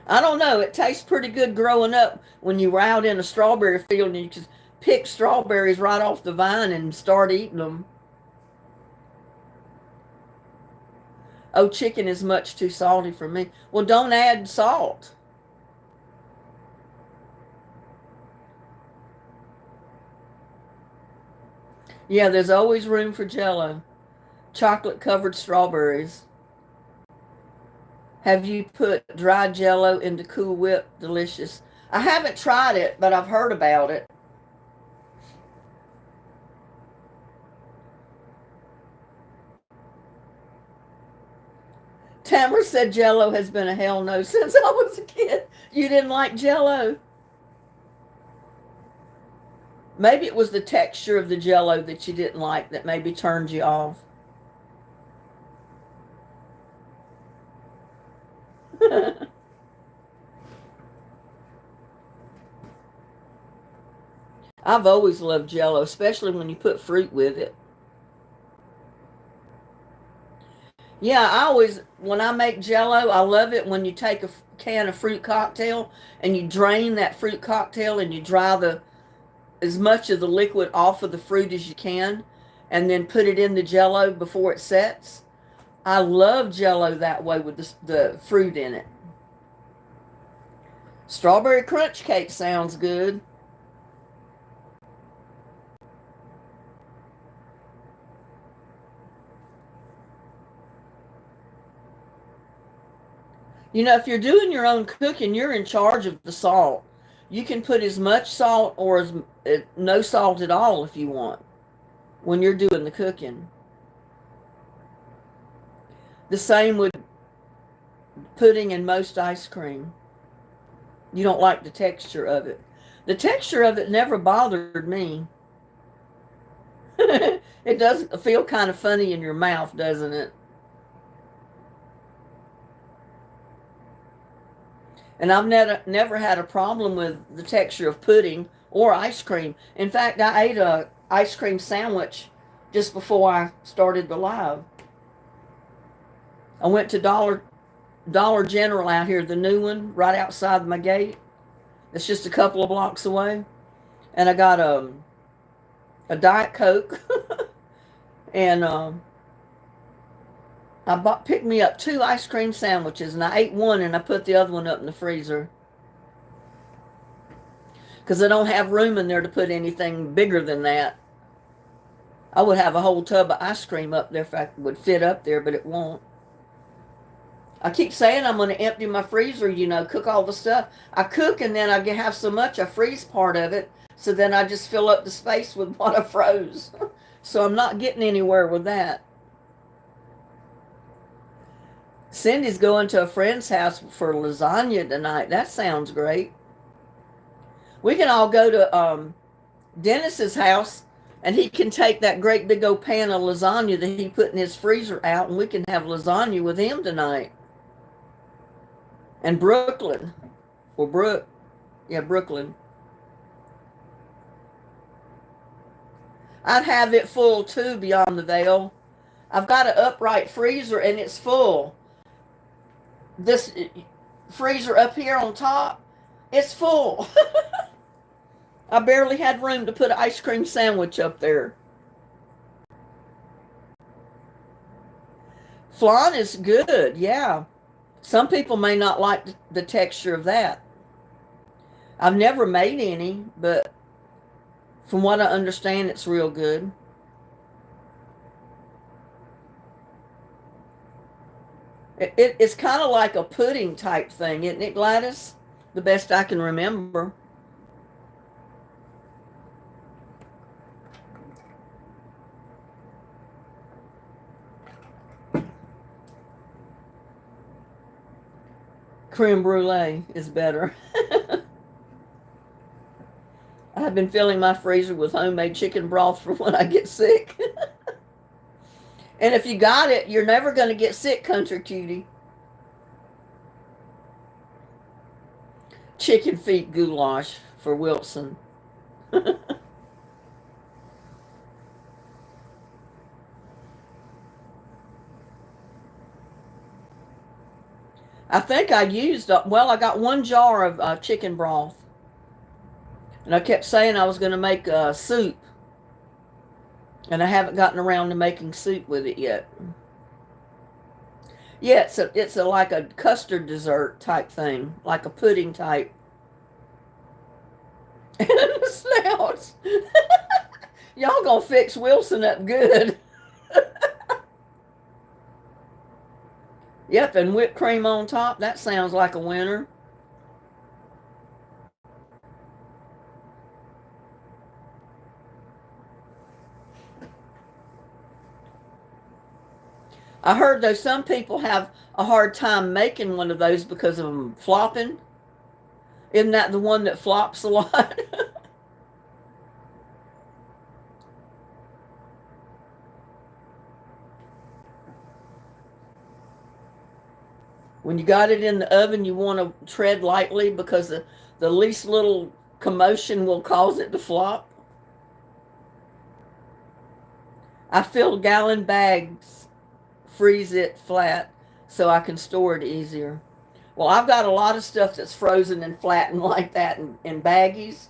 I don't know. It tastes pretty good growing up when you were out in a strawberry field and you could pick strawberries right off the vine and start eating them. Oh, chicken is much too salty for me. Well, don't add salt. Yeah, there's always room for Jello. chocolate covered strawberries. Have you put dry jello into Cool Whip? Delicious. I haven't tried it, but I've heard about it. Tamara said jello has been a hell no since I was a kid. You didn't like jello? Maybe it was the texture of the jello that you didn't like that maybe turned you off. I've always loved jello, especially when you put fruit with it. Yeah, when I make jello, I love it when you take a can of fruit cocktail and you drain that fruit cocktail and you dry as much of the liquid off of the fruit as you can and then put it in the jello before it sets. I love jello that way with the fruit in it. Strawberry crunch cake sounds good. You know, if you're doing your own cooking, you're in charge of the salt. You can put as much salt or no salt at all if you want when you're doing the cooking. The same with pudding and most ice cream. You don't like the texture of it. The texture of it never bothered me. It does feel kind of funny in your mouth, doesn't it? And I've never had a problem with the texture of pudding or ice cream. In fact, I ate a ice cream sandwich just before I started the live. I went to Dollar General out here, the new one, right outside my gate. It's just a couple of blocks away. And I got a Diet Coke. And picked me up 2 ice cream sandwiches, and I ate one and I put the other one up in the freezer. Because I don't have room in there to put anything bigger than that. I would have a whole tub of ice cream up there if I would fit up there, but it won't. I keep saying I'm going to empty my freezer, cook all the stuff. I cook and then I have so much I freeze part of it, so then I just fill up the space with what I froze. So I'm not getting anywhere with that. Cindy's going to a friend's house for lasagna tonight. That sounds great. We can all go to Dennis's house, and he can take that great big old pan of lasagna that he put in his freezer out, and we can have lasagna with him tonight. And Brooklyn. Or Brooklyn. I'd have it full too beyond the veil. I've got an upright freezer and it's full. This freezer up here on top, it's full. I barely had room to put an ice cream sandwich up there. Flan is good, yeah. Some people may not like the texture of that. I've never made any, but from what I understand, it's real good. It's kind of like a pudding type thing, isn't it, Gladys? The best I can remember. Creme brulee is better. I've been filling my freezer with homemade chicken broth for when I get sick. And if you got it, you're never going to get sick, country cutie. Chicken feet goulash for Wilson. I think I I got 1 jar of chicken broth. And I kept saying I was going to make soup. And I haven't gotten around to making soup with it yet. Yeah, it's like a custard dessert type thing, like a pudding type. And the snouts. Y'all gonna fix Wilson up good. Yep, and whipped cream on top. That sounds like a winner. I heard though some people have a hard time making one of those because of them flopping. Isn't that the one that flops a lot? When you got it in the oven, you want to tread lightly because the least little commotion will cause it to flop. I fill gallon bags, freeze it flat so I can store it easier. Well, I've got a lot of stuff that's frozen and flattened like that in baggies.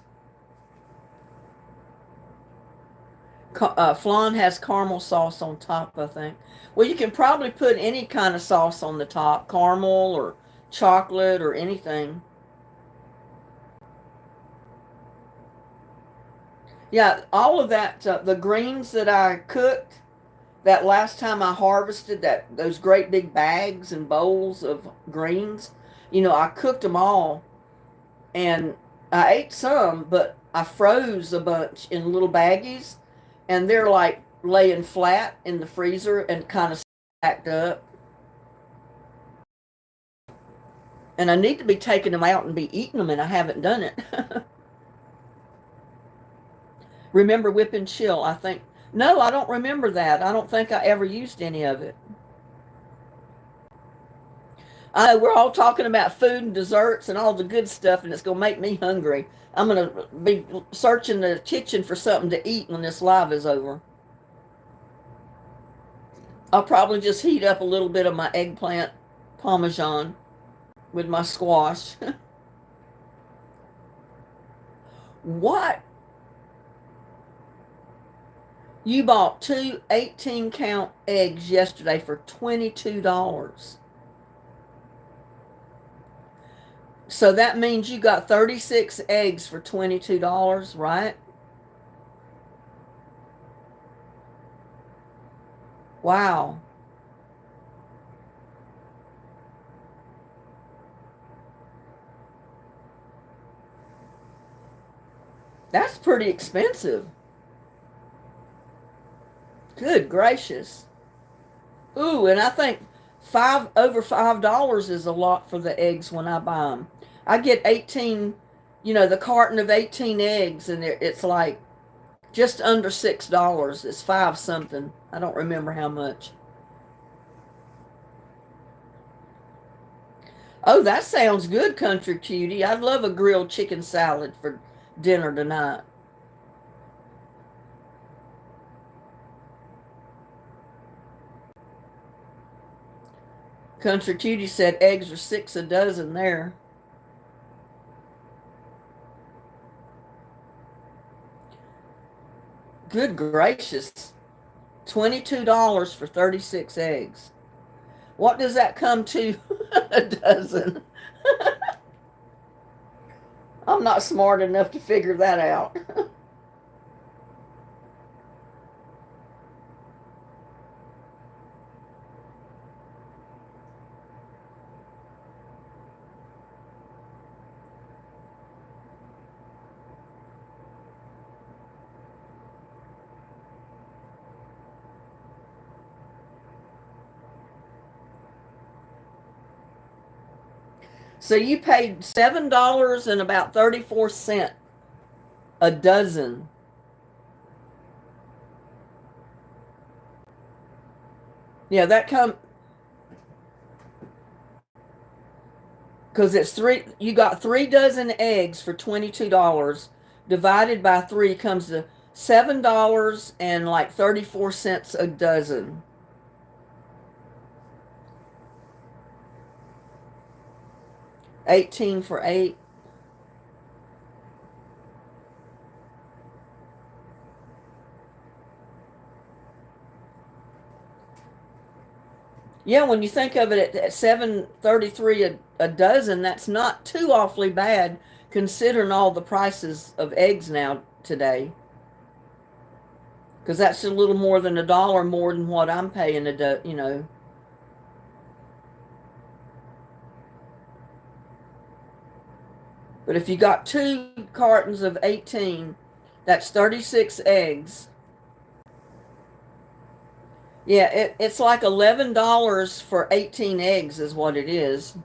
Flan has caramel sauce on top, I think. Well, you can probably put any kind of sauce on the top, caramel or chocolate or anything. Yeah, all of that, the greens that I cooked that last time I harvested those great big bags and bowls of greens, I cooked them all and I ate some, but I froze a bunch in little baggies and they're like laying flat in the freezer and kind of stacked up. And I need to be taking them out and be eating them, and I haven't done it. Remember Whip and Chill, I think. No, I don't remember that. I don't think I ever used any of it. I know we're all talking about food and desserts and all the good stuff, and it's going to make me hungry. I'm going to be searching the kitchen for something to eat when this live is over. I'll probably just heat up a little bit of my eggplant parmesan with my squash. What? You bought two 18-count eggs yesterday for $22. So that means you got 36 eggs for $22, right? Wow. That's pretty expensive. Good gracious. Ooh, and I think over $5 is a lot for the eggs when I buy them. I get 18, the carton of 18 eggs, and it's like just under $6. It's five something. I don't remember how much. Oh, that sounds good, Country Cutie. I'd love a grilled chicken salad for dinner tonight. Country Cutie said eggs are 6 a dozen there. Good gracious. $22 for 36 eggs. What does that come to a dozen? I'm not smart enough to figure that out. So you paid $7 and about 34 cents a dozen. Yeah, that come because it's three. You got 3 dozen eggs for $22. Divided by three comes to $7 and like 34 cents a dozen. 18 for 8. Yeah, when you think of it at 7.33 a dozen, that's not too awfully bad considering all the prices of eggs now today. Because that's a little more than $1 more than what I'm paying But if you got 2 cartons of 18, that's 36 eggs. Yeah, it's like $11 for 18 eggs is what it is.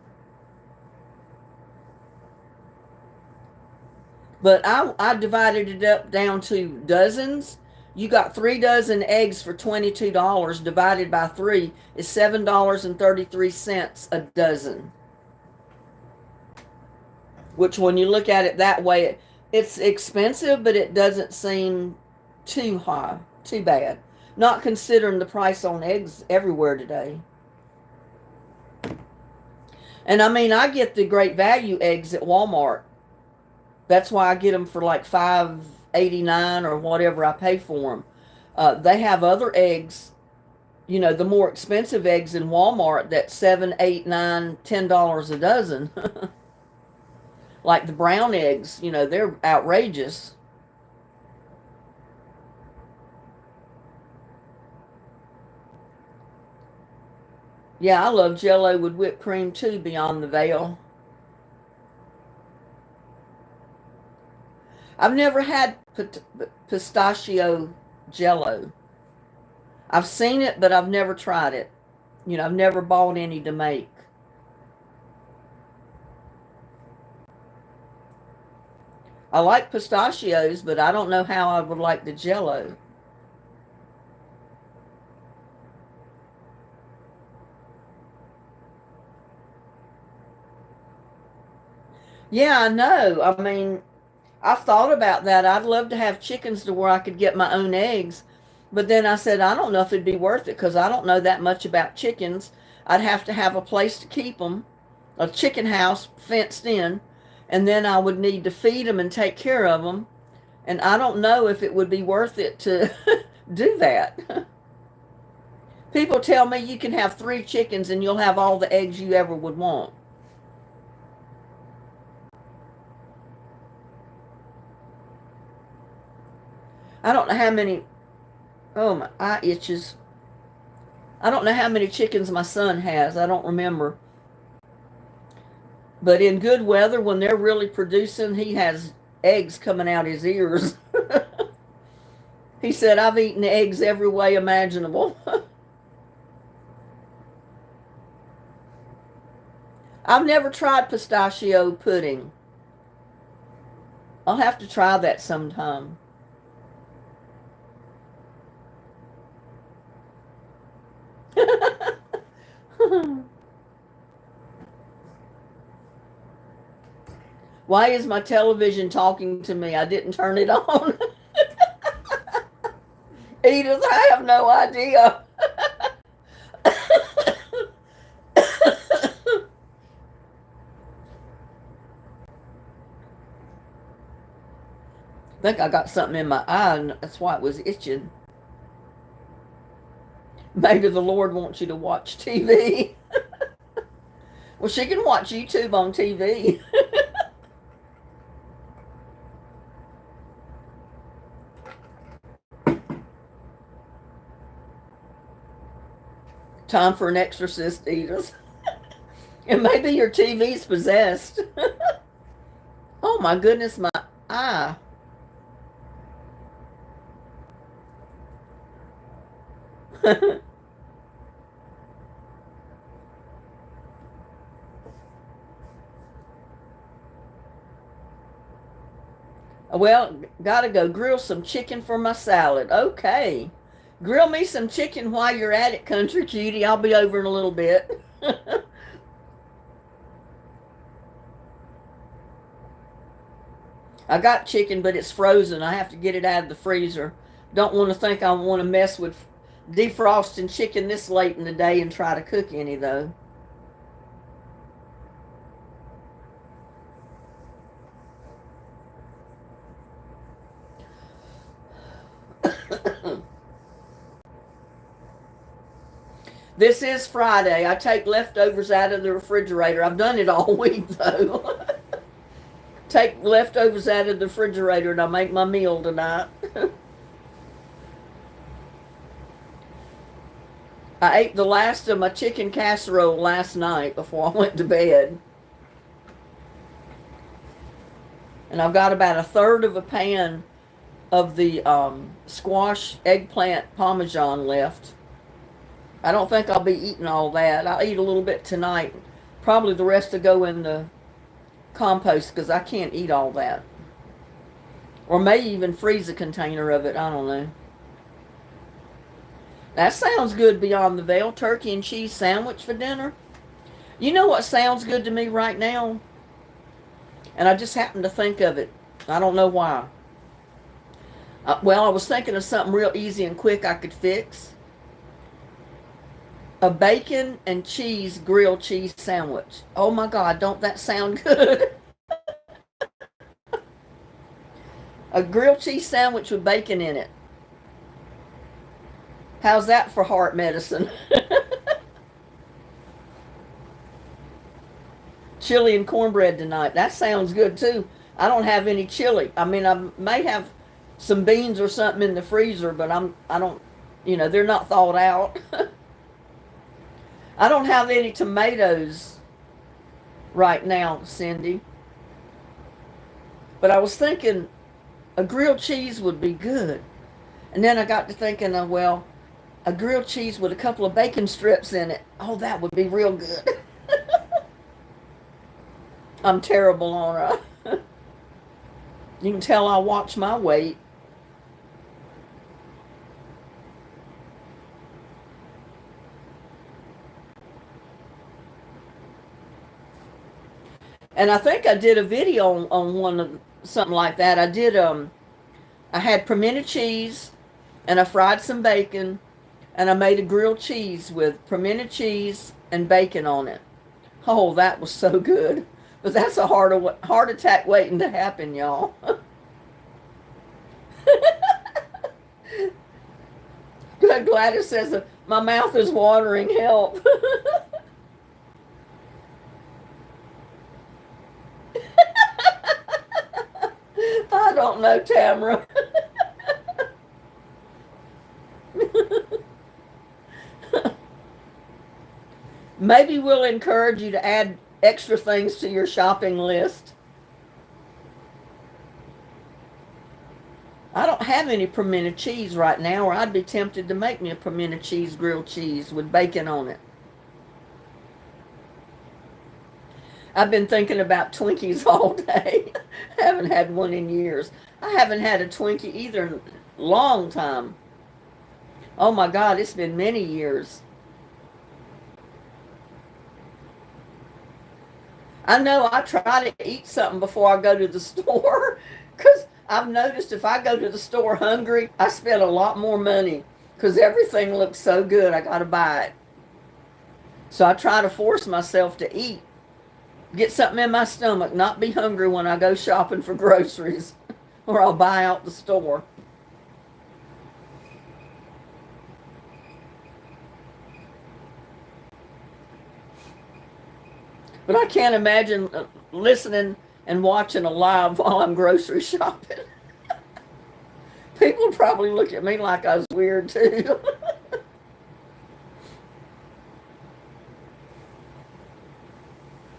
But I divided it up down to dozens. You got 3 dozen eggs for $22 divided by 3 is $7.33 a dozen. Which when you look at it that way, it's expensive, but it doesn't seem too high, too bad. Not considering the price on eggs everywhere today. And I mean, I get the great value eggs at Walmart. That's why I get them for like $5.89 or whatever I pay for them. They have other eggs, you know, the more expensive eggs in Walmart that's $7, $8, $9, $10 a dozen. Like the brown eggs, you know, they're outrageous. Yeah, I love Jell-O with whipped cream too, beyond the veil. I've never had pistachio Jell-O. I've seen it, but I've never tried it. You know, I've never bought any to make. I like pistachios, but I don't know how I would like the Jell-O. Yeah, I know. I mean, I've thought about that. I'd love to have chickens to where I could get my own eggs. But then I said, I don't know if it'd be worth it because I don't know that much about chickens. I'd have to have a place to keep them, a chicken house fenced in, and then I would need to feed them and take care of them. And I don't know if it would be worth it to do that. People tell me you can have 3 chickens and you'll have all the eggs you ever would want. I don't know how many, oh, my eye itches. I don't know how many chickens my son has. I don't remember. But in good weather, when they're really producing, he has eggs coming out his ears. He said, I've eaten eggs every way imaginable. I've never tried pistachio pudding. I'll have to try that sometime. Why is my television talking to me? I didn't turn it on. Edith, I have no idea. I think I got something in my eye, and that's why it was itching. Maybe the Lord wants you to watch TV. Well, she can watch YouTube on TV. Time for an exorcist, Edith. And maybe your TV's possessed. Oh my goodness, my eye. Well, gotta go grill some chicken for my salad. Okay. Grill me some chicken while you're at it, country cutie. I'll be over in a little bit. I got chicken, but it's frozen. I have to get it out of the freezer. Don't want to think I want to mess with defrosting chicken this late in the day and try to cook any, though. This is Friday. I take leftovers out of the refrigerator. I've done it all week, though. Take leftovers out of the refrigerator and I make my meal tonight. I ate the last of my chicken casserole last night before I went to bed. And I've got about a third of a pan of the squash eggplant parmesan left. I don't think I'll be eating all that. I'll eat a little bit tonight. Probably the rest to go in the compost because I can't eat all that. Or may even freeze a container of it. I don't know. That sounds good beyond the veil. Turkey and cheese sandwich for dinner. You know what sounds good to me right now? And I just happened to think of it. I don't know why. Well, I was thinking of something real easy and quick I could fix. A bacon and cheese grilled cheese sandwich. Oh my God, don't that sound good? A grilled cheese sandwich with bacon in it. How's that for heart medicine? Chili and cornbread tonight. That sounds good too. I don't have any chili. I mean, I may have some beans or something in the freezer, but I don't, they're not thawed out. I don't have any tomatoes right now, Cindy. But I was thinking a grilled cheese would be good. And then I got to thinking, well, a grilled cheese with a couple of bacon strips in it. Oh, that would be real good. I'm terrible on it. You can tell I watch my weight. And I think I did a video on one of something like that. I had pimento cheese and I fried some bacon and I made a grilled cheese with pimento cheese and bacon on it. Oh, that was so good. But that's a heart attack waiting to happen, y'all. Gladys says, my mouth is watering, help. I don't know, Tamara. Maybe we'll encourage you to add extra things to your shopping list. I don't have any pimento cheese right now, or I'd be tempted to make me a pimento cheese grilled cheese with bacon on it. I've been thinking about Twinkies all day. I haven't had one in years. I haven't had a Twinkie either in a long time. Oh my God, it's been many years. I know I try to eat something before I go to the store because I've noticed if I go to the store hungry, I spend a lot more money because everything looks so good, I got to buy it. So I try to force myself to eat. Get something in my stomach, not be hungry when I go shopping for groceries or I'll buy out the store. But I can't imagine listening and watching a live while I'm grocery shopping. People probably look at me like I was weird too.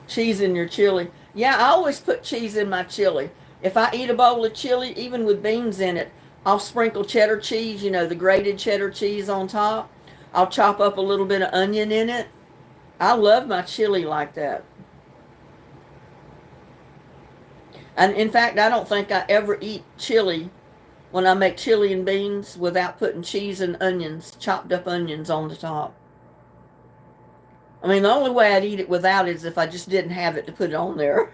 Cheese in your chili. Yeah, I always put cheese in my chili. If I eat a bowl of chili, even with beans in it, I'll sprinkle cheddar cheese, the grated cheddar cheese on top. I'll chop up a little bit of onion in it. I love my chili like that. And in fact, I don't think I ever eat chili when I make chili and beans without putting cheese and onions, chopped up onions on the top. I mean, the only way I'd eat it without is if I just didn't have it to put it on there.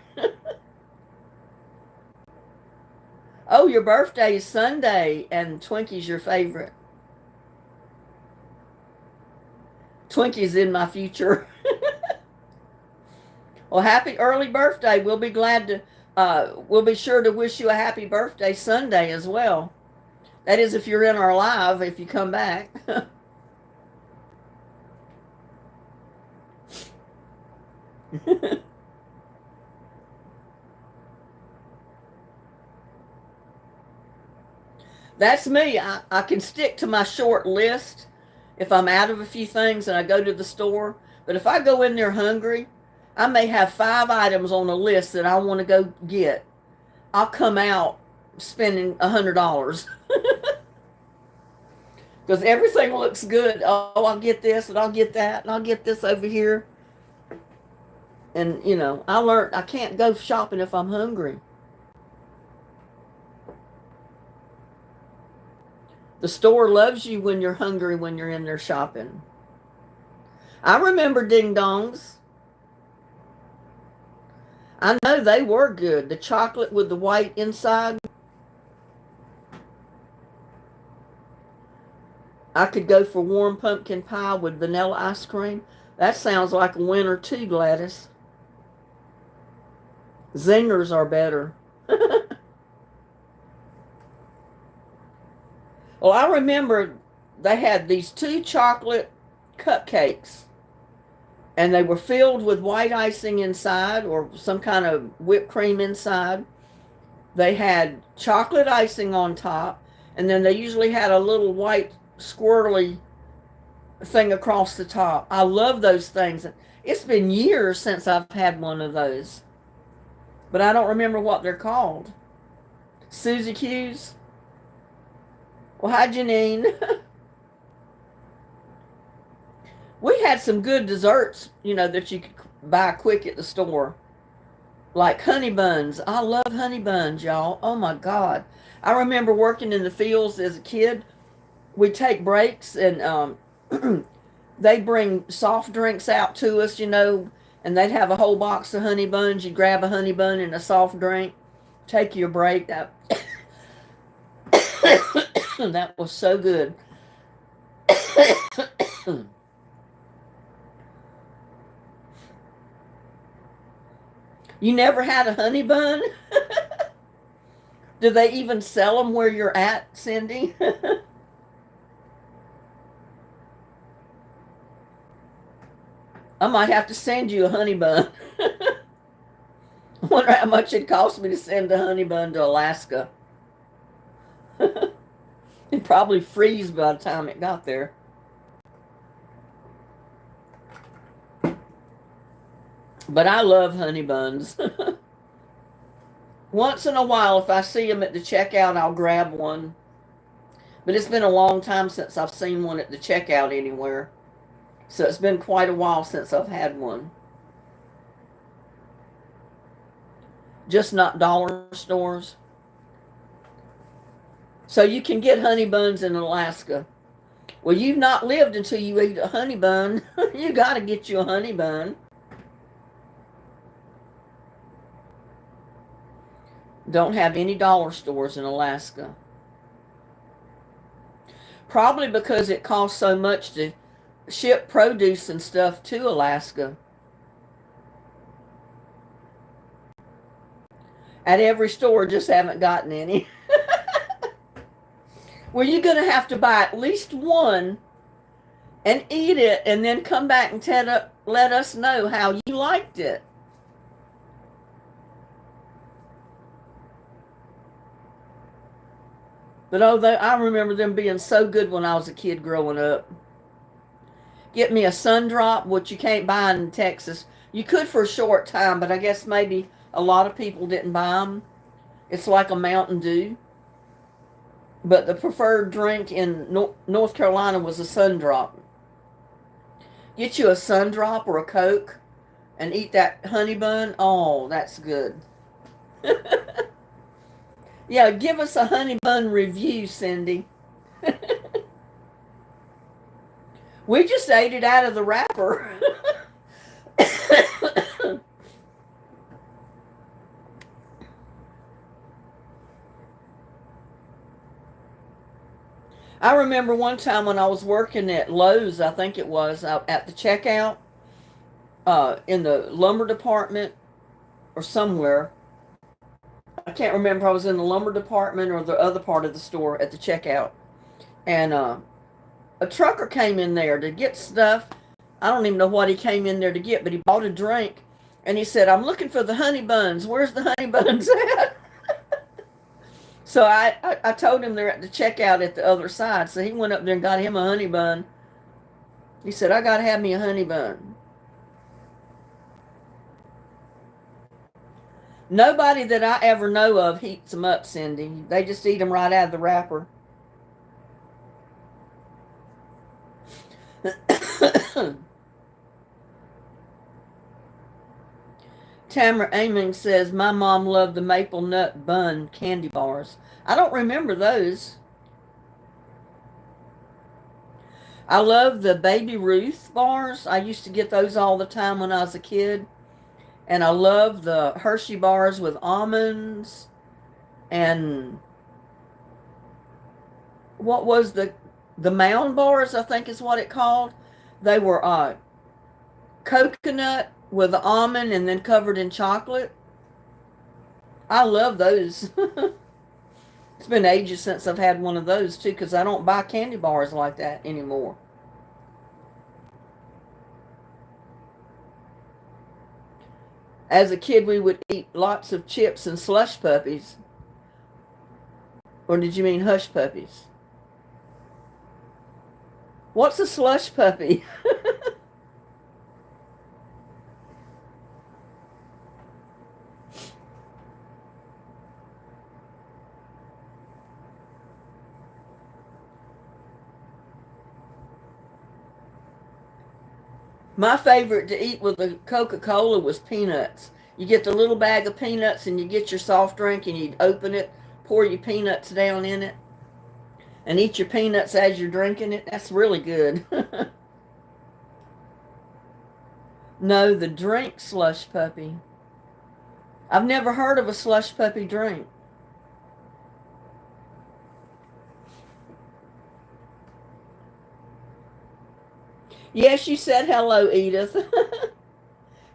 Oh, your birthday is Sunday and Twinkie's your favorite. Twinkie's in my future. Well, happy early birthday. We'll be glad to, we'll be sure to wish you a happy birthday Sunday as well. That is if you're in our live, if you come back. That's me. I can stick to my short list if I'm out of a few things and I go to the store. But if I go in there hungry, I may have 5 items on a list that I want to go get. I'll come out spending $100 because everything looks good. Oh, I'll get this and I'll get that and I'll get this over here. And you know, I learned I can't go shopping if I'm hungry. The store loves you when you're hungry when you're in there shopping. I remember ding dongs. I know they were good. The chocolate with the white inside. I could go for warm pumpkin pie with vanilla ice cream. That sounds like a winner too, Gladys. Zingers are better. Well, I remember they had these 2 chocolate cupcakes, and they were filled with white icing inside or some kind of whipped cream inside. They had chocolate icing on top, and then they usually had a little white squirrely thing across the top. I love those things. It's been years since I've had one of those, but I don't remember what they're called. Susie Q's? Well, hi, Janine. We had some good desserts, you know, that you could buy quick at the store. Like honey buns. I love honey buns, y'all. Oh, my God. I remember working in the fields as a kid. We'd take breaks, and they'd bring soft drinks out to us, you know, and they'd have a whole box of honey buns. You'd grab a honey bun and a soft drink, take your break. That was so good. You never had a honey bun? Do they even sell them where you're at, Cindy? I might have to send you a honey bun. I wonder how much it cost me to send a honey bun to Alaska. It'd probably freeze by the time it got there. But I love honey buns. Once in a while, if I see them at the checkout, I'll grab one. But it's been a long time since I've seen one at the checkout anywhere. So it's been quite a while since I've had one. Just not dollar stores. So you can get honey buns in Alaska. Well, you've not lived until you eat a honey bun. You got to get you a honey bun. Don't have any dollar stores in Alaska. Probably because it costs so much to ship produce and stuff to Alaska. At every store, just haven't gotten any. Well, you're going to have to buy at least one and eat it and then come back and let us know how you liked it. But I remember them being so good when I was a kid growing up. Get me a sun drop, which you can't buy in Texas. You could for a short time, but I guess maybe a lot of people didn't buy them. It's like a Mountain Dew. But the preferred drink in North Carolina was a sun drop. Get you a sun drop or a Coke and eat that honey bun. Oh, that's good. Yeah, give us a honey bun review, Cindy. We just ate it out of the wrapper. I remember one time when I was working at Lowe's, I think it was, at the checkout, in the lumber department or somewhere. I can't remember if I was in the lumber department or the other part of the store at the checkout. And a trucker came in there to get stuff. I don't even know what he came in there to get, but he bought a drink. And he said, "I'm looking for the honey buns. Where's the honey buns at?" So I told him they're at the checkout at the other side. So he went up there and got him a honey bun. He said, "I got to have me a honey bun." Nobody that I ever know of heats them up, Cindy. They just eat them right out of the wrapper. Tamara Aming says, my mom loved the maple nut bun candy bars. I don't remember those. I love the Baby Ruth bars. I used to get those all the time when I was a kid. And I love the Hershey bars with almonds. And what was the Mound bars, I think is what it called. They were coconut with almond and then covered in chocolate. I love those. It's been ages since I've had one of those too, because I don't buy candy bars like that anymore. As a kid, we would eat lots of chips and slush puppies. Or did you mean hush puppies? What's a slush puppy? My favorite to eat with the Coca-Cola was peanuts. You get the little bag of peanuts and you get your soft drink and you open it, pour your peanuts down in it, and eat your peanuts as you're drinking it. That's really good. No, the drink slush puppy. I've never heard of a slush puppy drink. Yes, you said hello, Edith.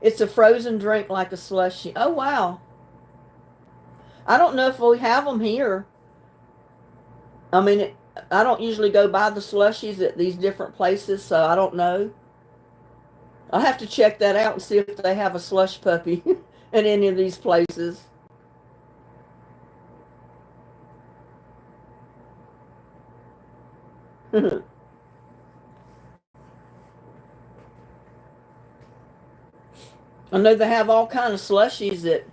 It's a frozen drink like a slushie. Oh, wow. I don't know if we have them here. I mean, I don't usually go buy the slushies at these different places, so I don't know. I'll have to check that out and see if they have a slush puppy at any of these places. I know they have all kind of slushies at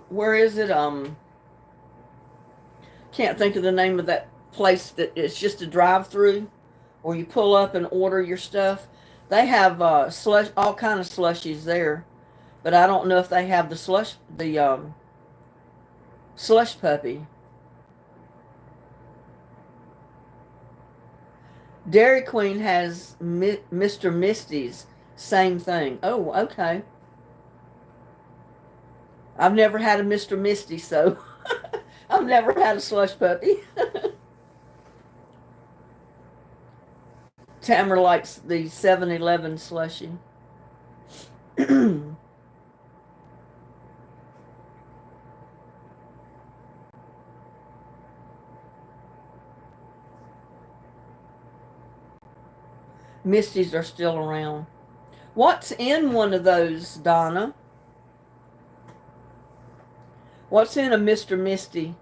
where is it? Can't think of the name of that place that it's just a drive-through, or you pull up and order your stuff. They have slush, all kind of slushies there, but I don't know if they have the slush puppy. Dairy Queen has Mr. Misty's, same thing. Oh, okay. I've never had a Mr. Misty, so I've never had a slush puppy. Tamara likes the 7-Eleven slushie. Misties are still around. What's in one of those, Donna? What's in a Mr. Misty?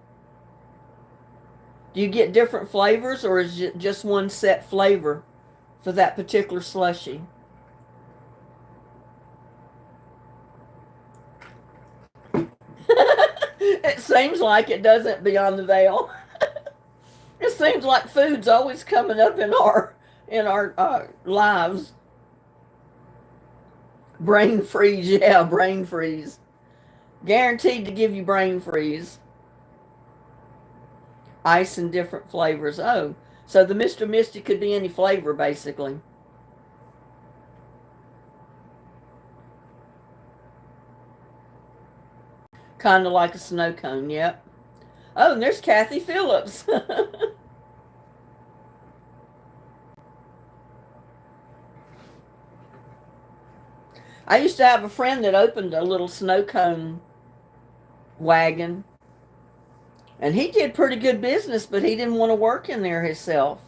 Do you get different flavors, or is it just one set flavor for that particular slushie? It seems like it, doesn't, Beyond the Veil? It seems like food's always coming up in our lives. Brain freeze, yeah, brain freeze. Guaranteed to give you brain freeze. Ice in different flavors. Oh, so the Mr. Misty could be any flavor, basically. Kind of like a snow cone, yep. Oh, and there's Kathy Phillips. I used to have a friend that opened a little snow cone wagon, and he did pretty good business, but he didn't want to work in there himself.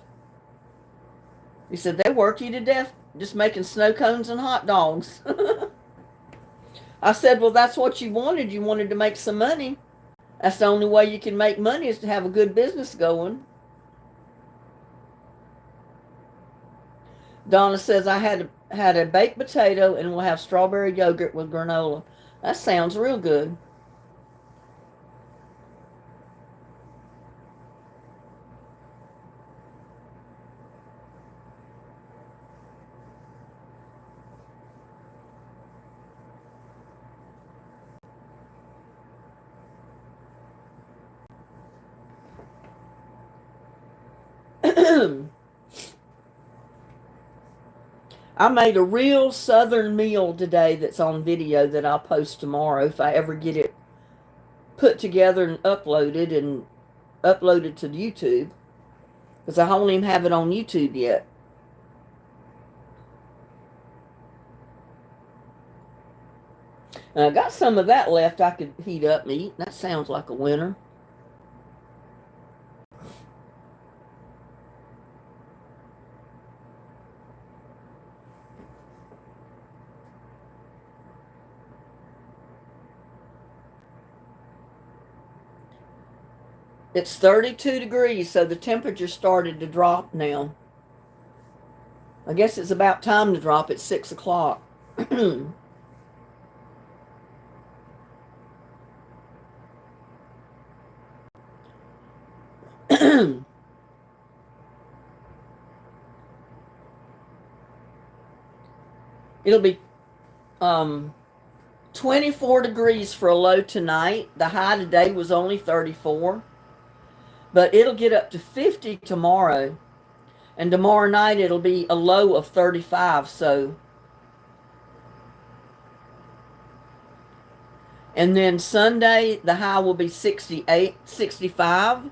He said, they work you to death just making snow cones and hot dogs. I said, well, that's what you wanted. You wanted to make some money. That's the only way you can make money, is to have a good business going. Donna says, I had a baked potato and we'll have strawberry yogurt with granola. That sounds real good. I made a real southern meal today that's on video that I'll post tomorrow if I ever get it put together and uploaded to YouTube, because I don't even have it on YouTube yet. And I got some of that left I could heat up and eat. That sounds like a winner. It's 32 degrees, so the temperature started to drop now. I guess it's about time to drop at 6 o'clock. It'll be 24 degrees for a low tonight. The high today was only 34. But it'll get up to 50 tomorrow. And tomorrow night it'll be a low of 35. So, and then Sunday the high will be 65.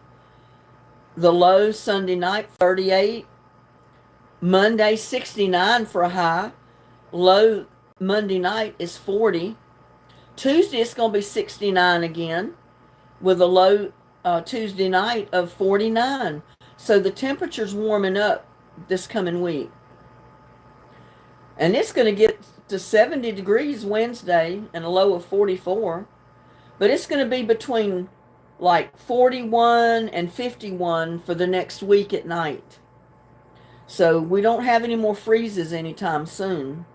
The low Sunday night 38. Monday 69 for a high. Low Monday night is 40. Tuesday it's going to be 69 again with a low Tuesday night of 49. So the temperature's warming up this coming week. And it's going to get to 70 degrees Wednesday and a low of 44. But it's going to be between like 41 and 51 for the next week at night. So we don't have any more freezes anytime soon.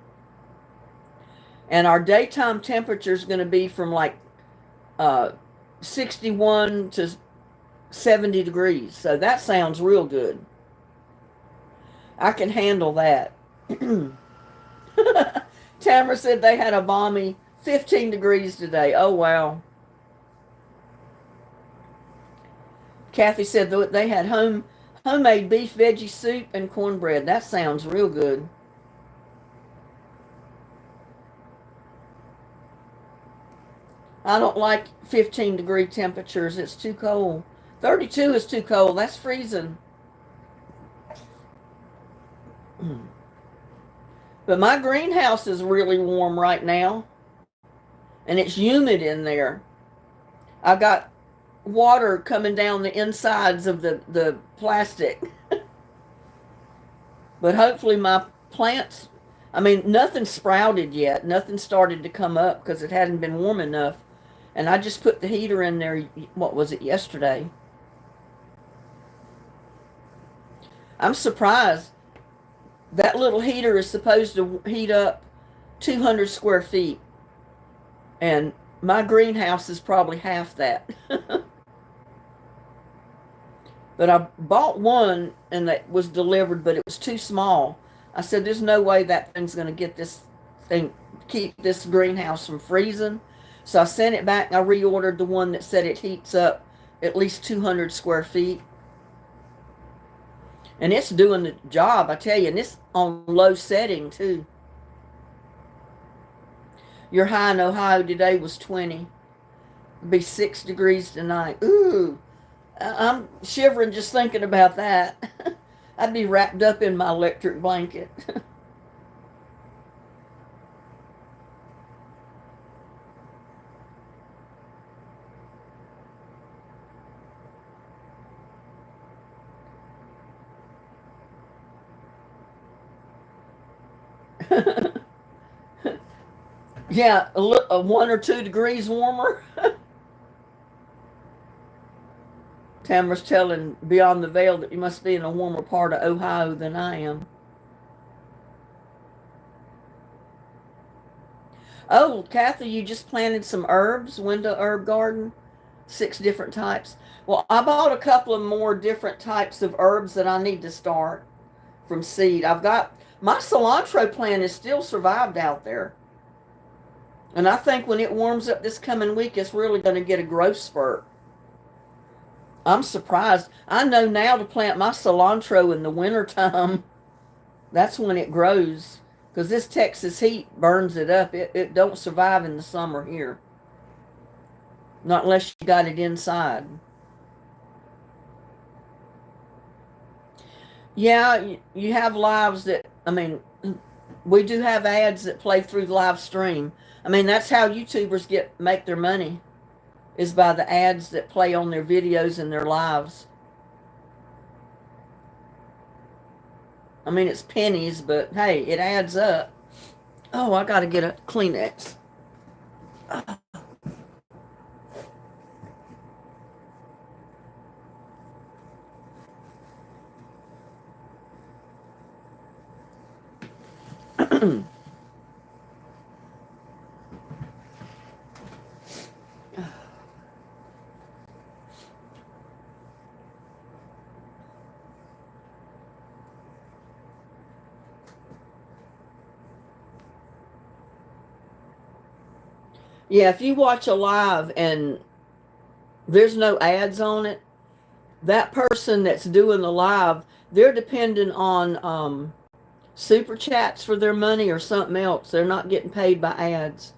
And our daytime temperature is going to be from like 61 to 70 degrees. So that sounds real good. I can handle that. Tamara said they had a balmy 15 degrees today. Oh, wow. Kathy said they had homemade beef veggie soup and cornbread. That sounds real good. I don't like 15 degree temperatures. It's too cold. 32 is too cold. That's freezing. But my greenhouse is really warm right now. And it's humid in there. I got water coming down the insides of the plastic. But hopefully my plants, nothing sprouted yet. Nothing started to come up because it hadn't been warm enough. And I just put the heater in there, what was it, yesterday. I'm surprised. That little heater is supposed to heat up 200 square feet. And my greenhouse is probably half that. But I bought one and that was delivered, but it was too small. I said, there's no way that thing's going to get this thing, keep this greenhouse from freezing. So I sent it back and I reordered the one that said it heats up at least 200 square feet. And it's doing the job, I tell you. And it's on low setting, too. Your high in Ohio today was 20. It'll be 6 degrees tonight. Ooh, I'm shivering just thinking about that. I'd be wrapped up in my electric blanket. Yeah, a 1 or 2 degrees warmer. Tamara's telling Beyond the Veil that you must be in a warmer part of Ohio than I am. Oh, Kathy, you just planted some herbs, window herb garden, 6 different types. Well, I bought a couple of more different types of herbs that I need to start from seed. I've got, my cilantro plant is still survived out there. And I think when it warms up this coming week, it's really going to get a growth spurt. I'm surprised. I know now to plant my cilantro in the wintertime. That's when it grows. Because this Texas heat burns it up. It don't survive in the summer here. Not unless you got it inside. Yeah, you have lives that, I mean, we do have ads that play through the live stream. I mean, that's how YouTubers make their money, is by the ads that play on their videos and their lives. I mean, it's pennies, but hey, it adds up. Oh, I got to get a Kleenex. Yeah, if you watch a live and there's no ads on it, that person that's doing the live, they're dependent on super chats for their money or something else. They're not getting paid by ads.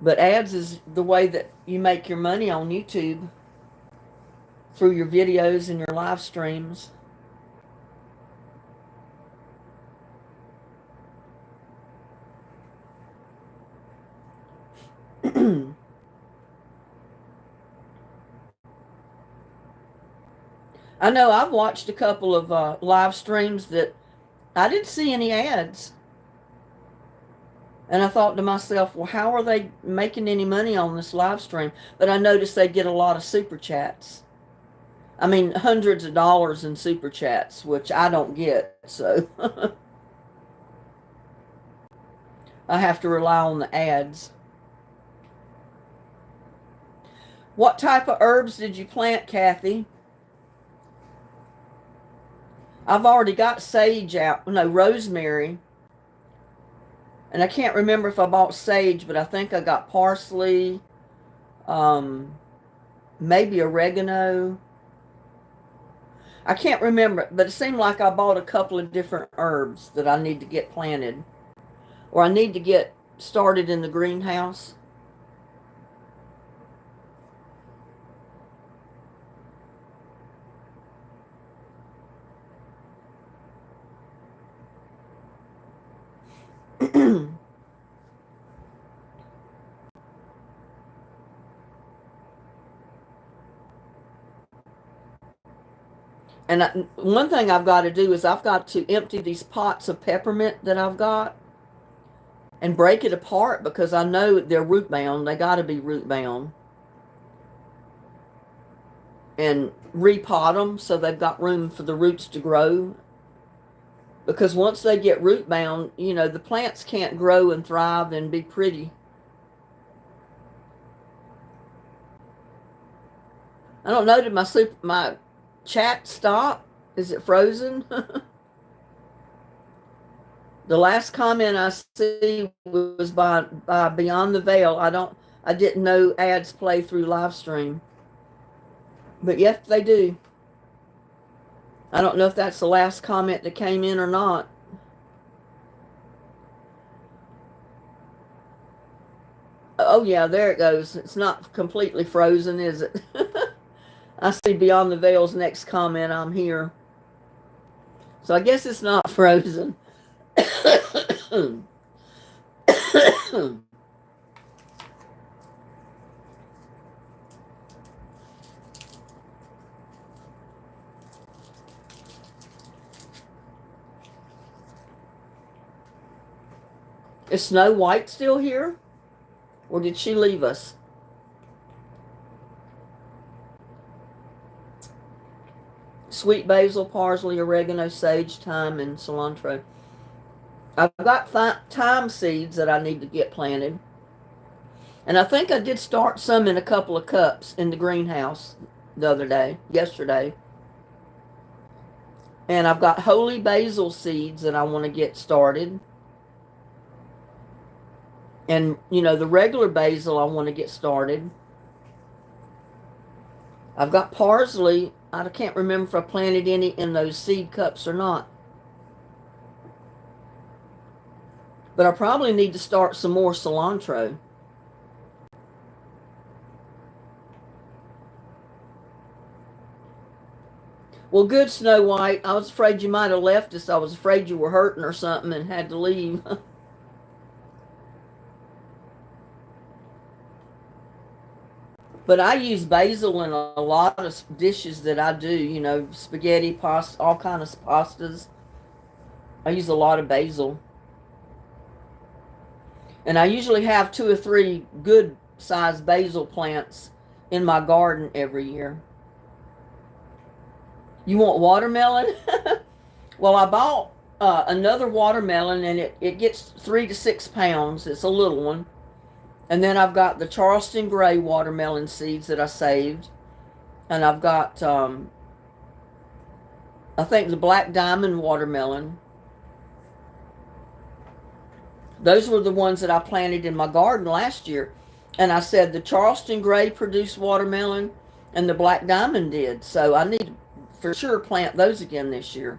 But ads is the way that you make your money on YouTube, through your videos and your live streams. I know I've watched a couple of live streams that I didn't see any ads. And I thought to myself, well, how are they making any money on this live stream? But I noticed they get a lot of super chats. I mean, hundreds of dollars in super chats, which I don't get. So I have to rely on the ads. What type of herbs did you plant, Kathy? I've already got sage out. No, rosemary. And I can't remember if I bought sage, but I think I got parsley, maybe oregano. I can't remember, but it seemed like I bought a couple of different herbs that I need to get planted, or I need to get started in the greenhouse. And one thing I've got to do is I've got to empty these pots of peppermint that I've got and break it apart, because I know they're root bound. They got to be root bound. And repot them so they've got room for the roots to grow. Because once they get root bound, you know, the plants can't grow and thrive and be pretty. I don't know, did my chat stop? Is it frozen? The last comment I see was by Beyond the Veil. I didn't know ads play through live stream. But yes, they do. I don't know if that's the last comment that came in or not. Oh yeah, there it goes. It's not completely frozen, is it? I see Beyond the Veil's next comment. I'm here. So I guess it's not frozen. Is Snow White still here? Or did she leave us? Sweet basil, parsley, oregano, sage, thyme, and cilantro. I've got thyme seeds that I need to get planted. And I think I did start some in a couple of cups in the greenhouse yesterday. And I've got holy basil seeds that I want to get started. And, you know, the regular basil I want to get started. I've got parsley. I can't remember if I planted any in those seed cups or not. But I probably need to start some more cilantro. Well, good, Snow White. I was afraid you might have left us. I was afraid you were hurting or something and had to leave. But I use basil in a lot of dishes that I do. You know, spaghetti, pasta, all kind of pastas. I use a lot of basil. And I usually have 2 or 3 good sized basil plants in my garden every year. You want watermelon? Well, I bought another watermelon, and it gets 3 to 6 pounds. It's a little one. And then I've got the Charleston Gray watermelon seeds that I saved. And I've got, I think, the Black Diamond watermelon. Those were the ones that I planted in my garden last year. And I said the Charleston Gray produced watermelon and the Black Diamond did. So I need to for sure plant those again this year.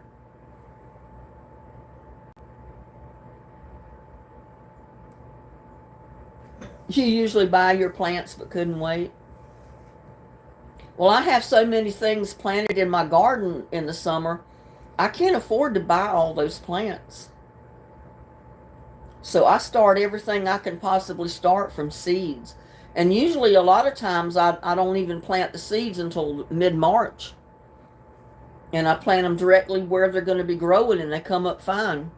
You usually buy your plants but couldn't wait. Well, I have so many things planted in my garden in the summer, I can't afford to buy all those plants. So I start everything I can possibly start from seeds. And usually a lot of times I don't even plant the seeds until mid-March. And I plant them directly where they're going to be growing and they come up fine.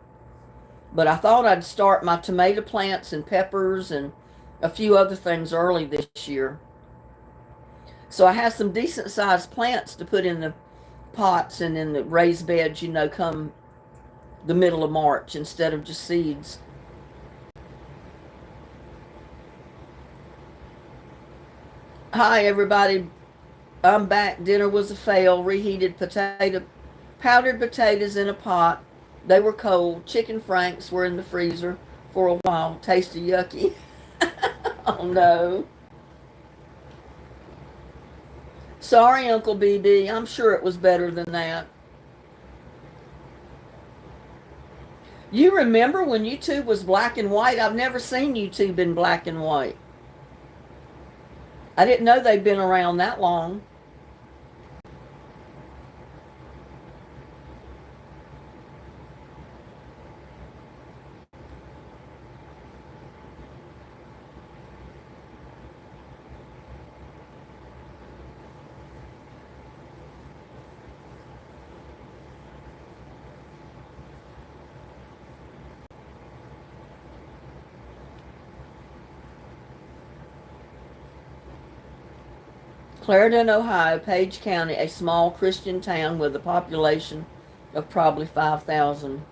But I thought I'd start my tomato plants and peppers and a few other things early this year. So I have some decent sized plants to put in the pots and in the raised beds, you know, come the middle of March instead of just seeds. Hi, everybody. I'm back. Dinner was a fail. Reheated powdered potatoes in a pot. They were cold. Chicken franks were in the freezer for a while. Tasted yucky. Oh no. Sorry, Uncle BB. I'm sure it was better than that. You remember when YouTube was black and white? I've never seen YouTube in black and white. I didn't know they'd been around that long. Clarendon, Ohio, Page County, a small Christian town with a population of probably 5,000.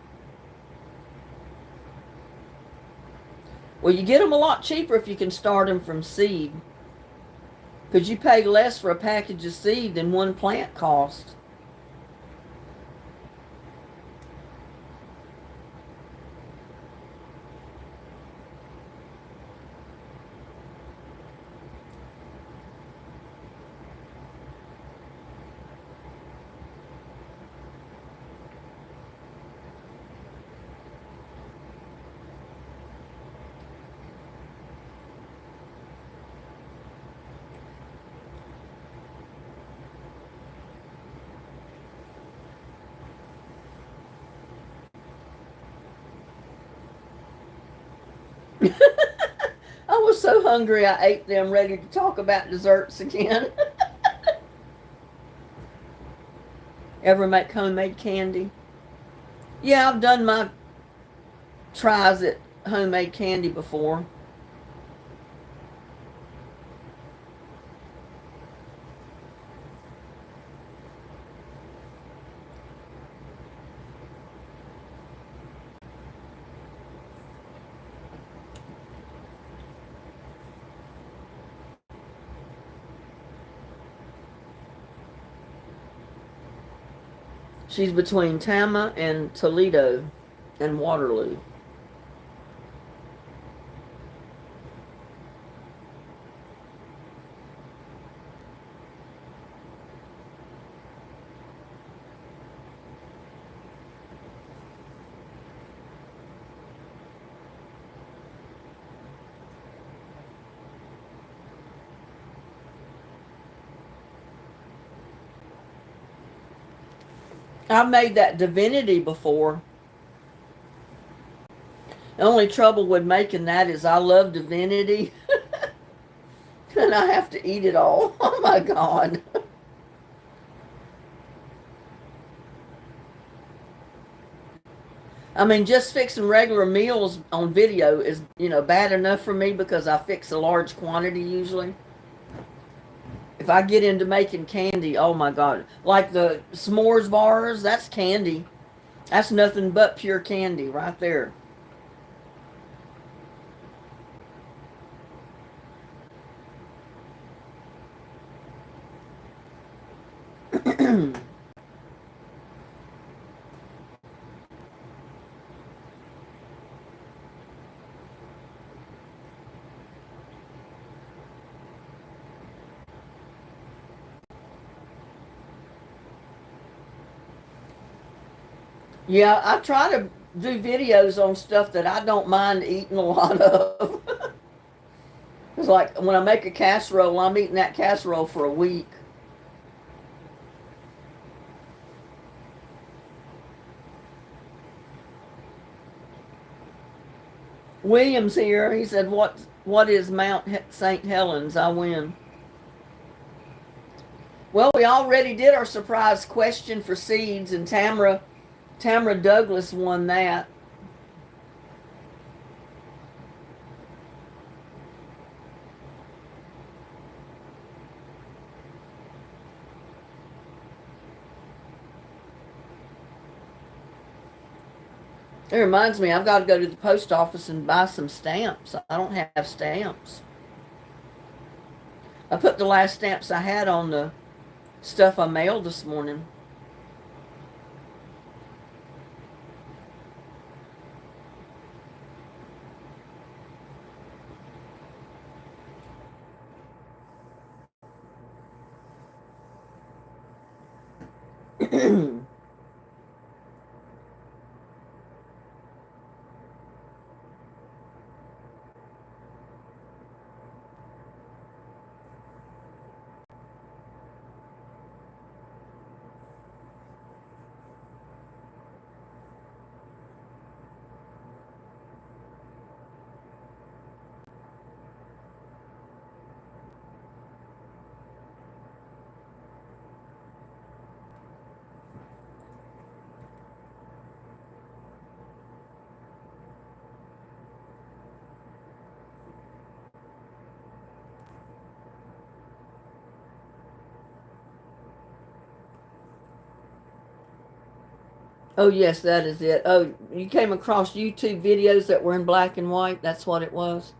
Well, you get them a lot cheaper if you can start them from seed, because you pay less for a package of seed than one plant costs. I was so hungry I ate them, ready to talk about desserts again. Ever make homemade candy? Yeah, I've done my tries at homemade candy before. She's between Tama and Toledo and Waterloo. I've made that divinity before. The only trouble with making that is I love divinity and I have to eat it all. Oh my God. I mean, just fixing regular meals on video is, bad enough for me because I fix a large quantity usually. If I get into making candy, oh my God. Like the s'mores bars, that's candy. That's nothing but pure candy right there. Yeah, I try to do videos on stuff that I don't mind eating a lot of. It's like when I make a casserole, I'm eating that casserole for a week. William's here. He said, "What is Mount St. Helens?" I win. Well, we already did our surprise question for seeds, and Tamara Douglas won that. It reminds me, I've got to go to the post office and buy some stamps. I don't have stamps. I put the last stamps I had on the stuff I mailed this morning. Oh, yes, that is it. Oh, you came across YouTube videos that were in black and white? That's what it was?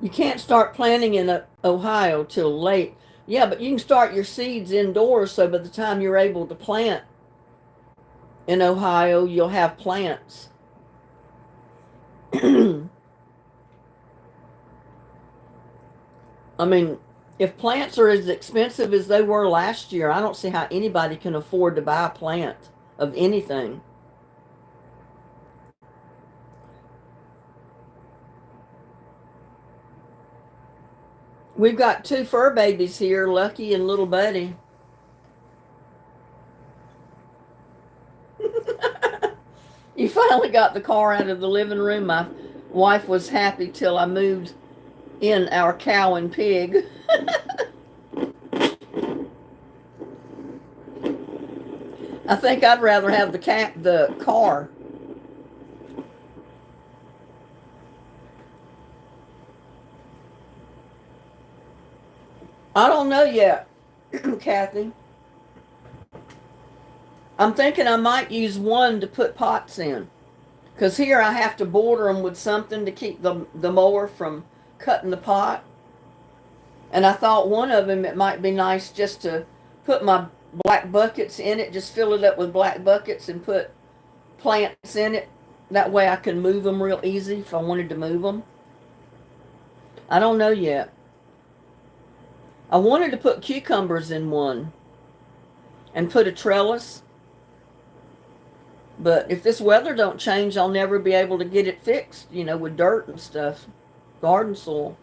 You can't start planting in Ohio till late. Yeah, but you can start your seeds indoors so by the time you're able to plant in Ohio, you'll have plants. I mean, if plants are as expensive as they were last year, I don't see how anybody can afford to buy a plant of anything. We've got two fur babies here, Lucky and little Buddy. You finally got the car out of the living room. My wife was happy till I moved in our cow and pig. I think I'd rather have the car. I don't know yet, Kathy. I'm thinking I might use one to put pots in. Because here I have to border them with something to keep the mower from cutting the pot. And I thought one of them, it might be nice just to put black buckets in it. Just fill it up with black buckets and put plants in it. That way I can move them real easy if I wanted to move them. I don't know yet. I wanted to put cucumbers in one and put a trellis. But if this weather don't change, I'll never be able to get it fixed, with dirt and stuff. Garden soil.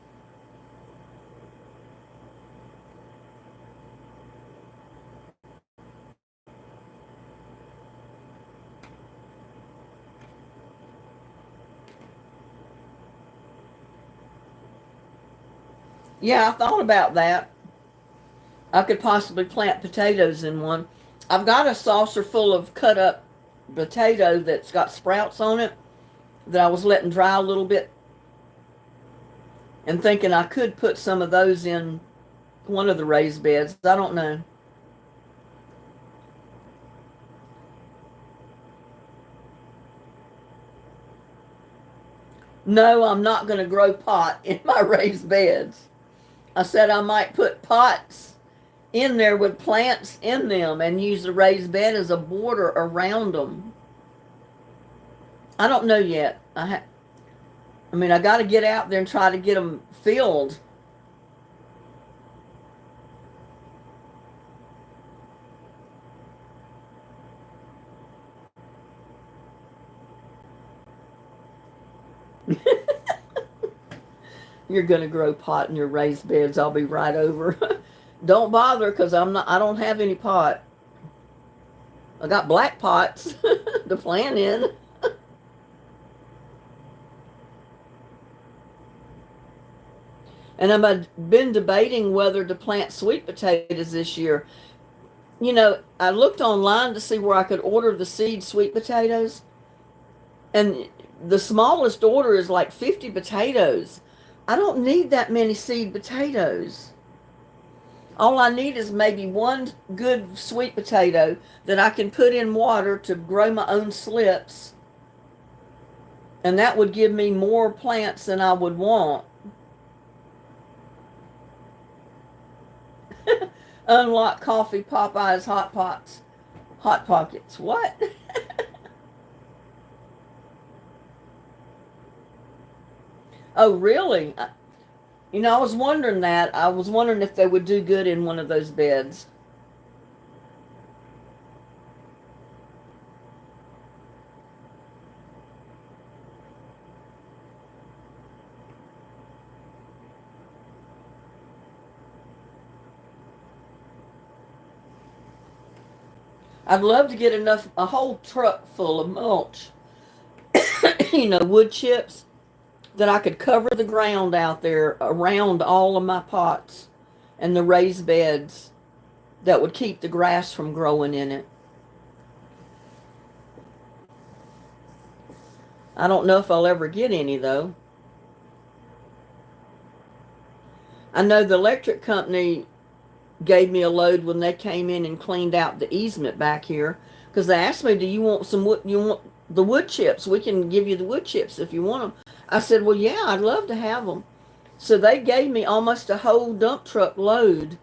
Yeah, I thought about that. I could possibly plant potatoes in one. I've got a saucer full of cut up potato that's got sprouts on it that I was letting dry a little bit and thinking I could put some of those in one of the raised beds. I don't know. No, I'm not going to grow pot in my raised beds. I said I might put pots in there with plants in them and use the raised bed as a border around them. I don't know yet. I got to get out there and try to get them filled. You're going to grow pot in your raised beds. I'll be right over. Don't bother because I don't have any pot. I got black pots to plant in. And I've been debating whether to plant sweet potatoes this year. I looked online to see where I could order the seed sweet potatoes. And the smallest order is like 50 potatoes. I don't need that many seed potatoes. All I need is maybe one good sweet potato that I can put in water to grow my own slips. And that would give me more plants than I would want. Unlock coffee, Popeyes, Hot Pockets. What? Oh, really? I was wondering that. I was wondering if they would do good in one of those beds. I'd love to get a whole truck full of mulch, wood chips that I could cover the ground out there around all of my pots and the raised beds that would keep the grass from growing in it. I don't know if I'll ever get any though. I know the electric company gave me a load when they came in and cleaned out the easement back here because they asked me, "Do you want some wood? You want the wood chips? We can give you the wood chips if you want them." I said, "Well, yeah, I'd love to have them." So they gave me almost a whole dump truck load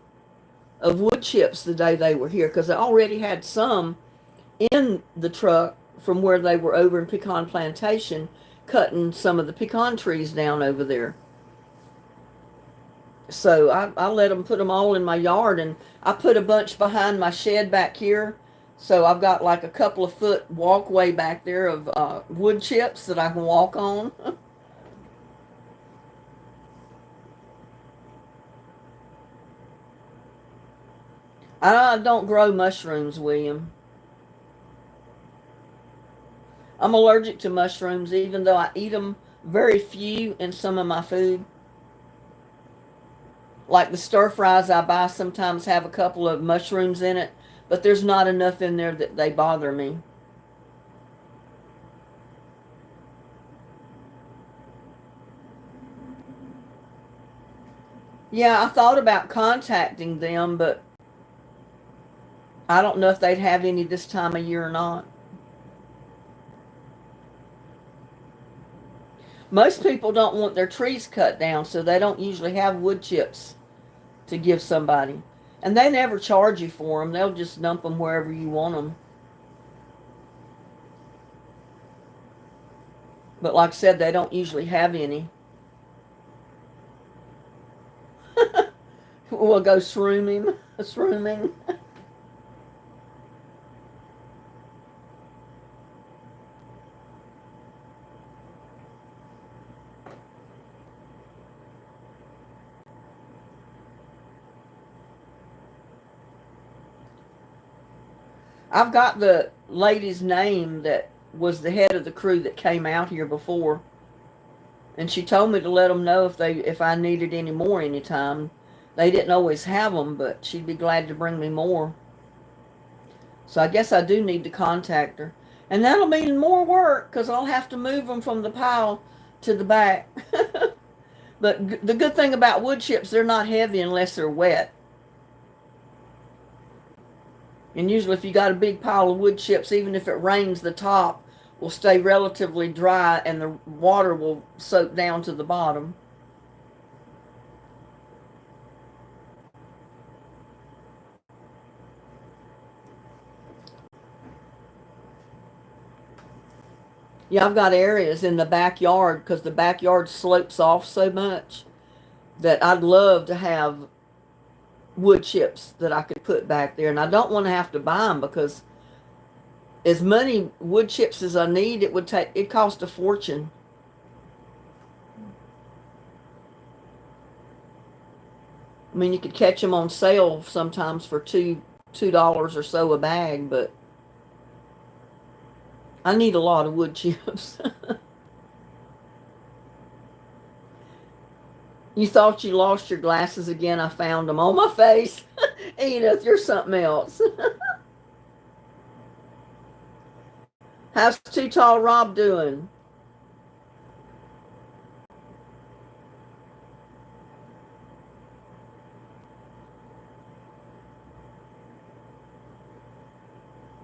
of wood chips the day they were here because I already had some in the truck from where they were over in Pecan Plantation cutting some of the pecan trees down over there. So I let them put them all in my yard, and I put a bunch behind my shed back here. So I've got like a couple of foot walkway back there of wood chips that I can walk on. I don't grow mushrooms, William. I'm allergic to mushrooms, even though I eat them very few in some of my food. Like the stir fries I buy sometimes have a couple of mushrooms in it, but there's not enough in there that they bother me. Yeah, I thought about contacting them, but I don't know if they'd have any this time of year or not. Most people don't want their trees cut down, so they don't usually have wood chips to give somebody. And they never charge you for them. They'll just dump them wherever you want them. But like I said, they don't usually have any. We'll go shrooming. Shrooming. I've got the lady's name that was the head of the crew that came out here before, and she told me to let them know if I needed any more anytime. They didn't always have them, but she'd be glad to bring me more. So I guess I do need to contact her, and that'll mean more work because I'll have to move them from the pile to the back. But the good thing about wood chips, they're not heavy unless they're wet. And usually if you got a big pile of wood chips, even if it rains, the top will stay relatively dry and the water will soak down to the bottom. Yeah, I've got areas in the backyard because the backyard slopes off so much that I'd love to have wood chips that I could put back there. And I don't want to have to buy them because as many wood chips as I need, it cost a fortune. I mean, you could catch them on sale sometimes for $2 or so a bag, but I need a lot of wood chips. You thought you lost your glasses again? I found them on my face. Edith, you're something else. How's Too Tall Rob doing?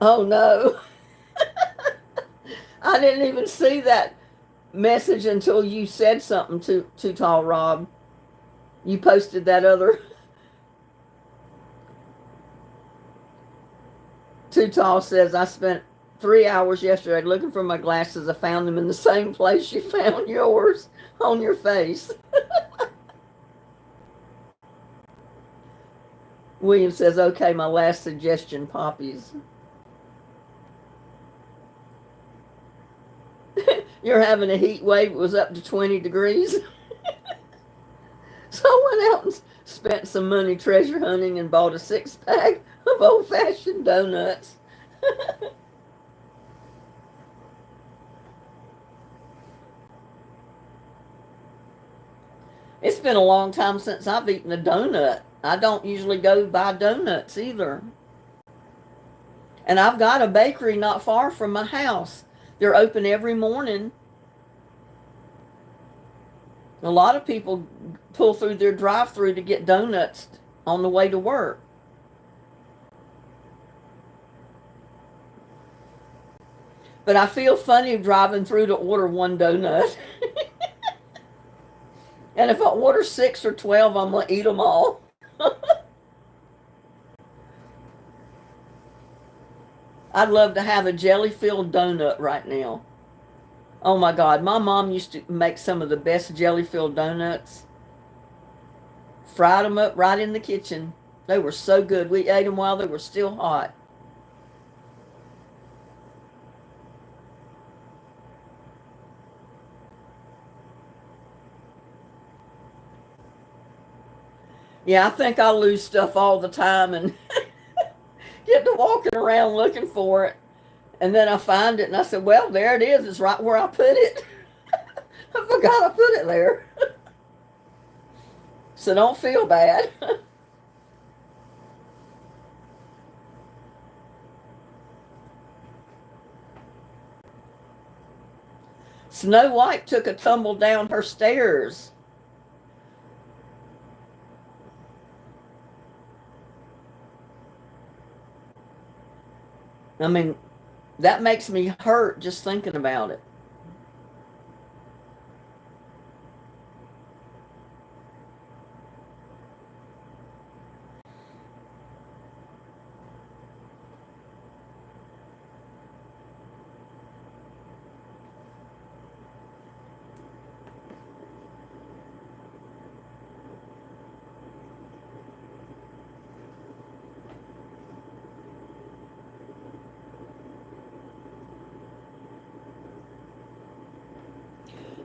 Oh no. I didn't even see that message until you said something to Too Tall Rob. You posted that other. Too Tall says, I spent 3 hours yesterday looking for my glasses. I found them in the same place you found yours, on your face. William says, okay, my last suggestion, poppies. You're having a heat wave. It was up to 20 degrees. So I went out and spent some money treasure hunting and bought a 6-pack of old-fashioned donuts. It's been a long time since I've eaten a donut. I don't usually go buy donuts either. And I've got a bakery not far from my house. They're open every morning. A lot of people pull through their drive-through to get donuts on the way to work. But I feel funny driving through to order one donut. And if I order 6 or 12, I'm going to eat them all. I'd love to have a jelly-filled donut right now. Oh my God, my mom used to make some of the best jelly-filled donuts. Fried them up right in the kitchen. They were so good. We ate them while they were still hot. Yeah, I think I lose stuff all the time and get to walking around looking for it. And then I find it and I said, well, there it is. It's right where I put it. I forgot I put it there. So don't feel bad. Snow White took a tumble down her stairs. I mean, that makes me hurt just thinking about it.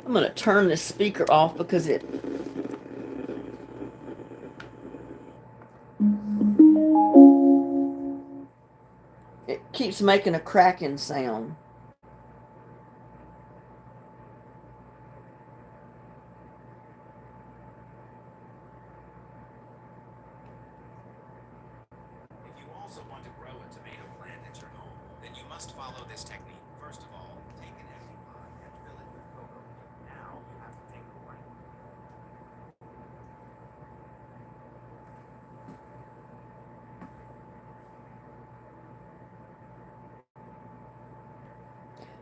I'm going to turn this speaker off because it keeps making a cracking sound. If you also want to grow a tomato plant at your home, then you must follow this technique. First of all, take an empty pot and fill it with cocoa peat. Now you have to take the white.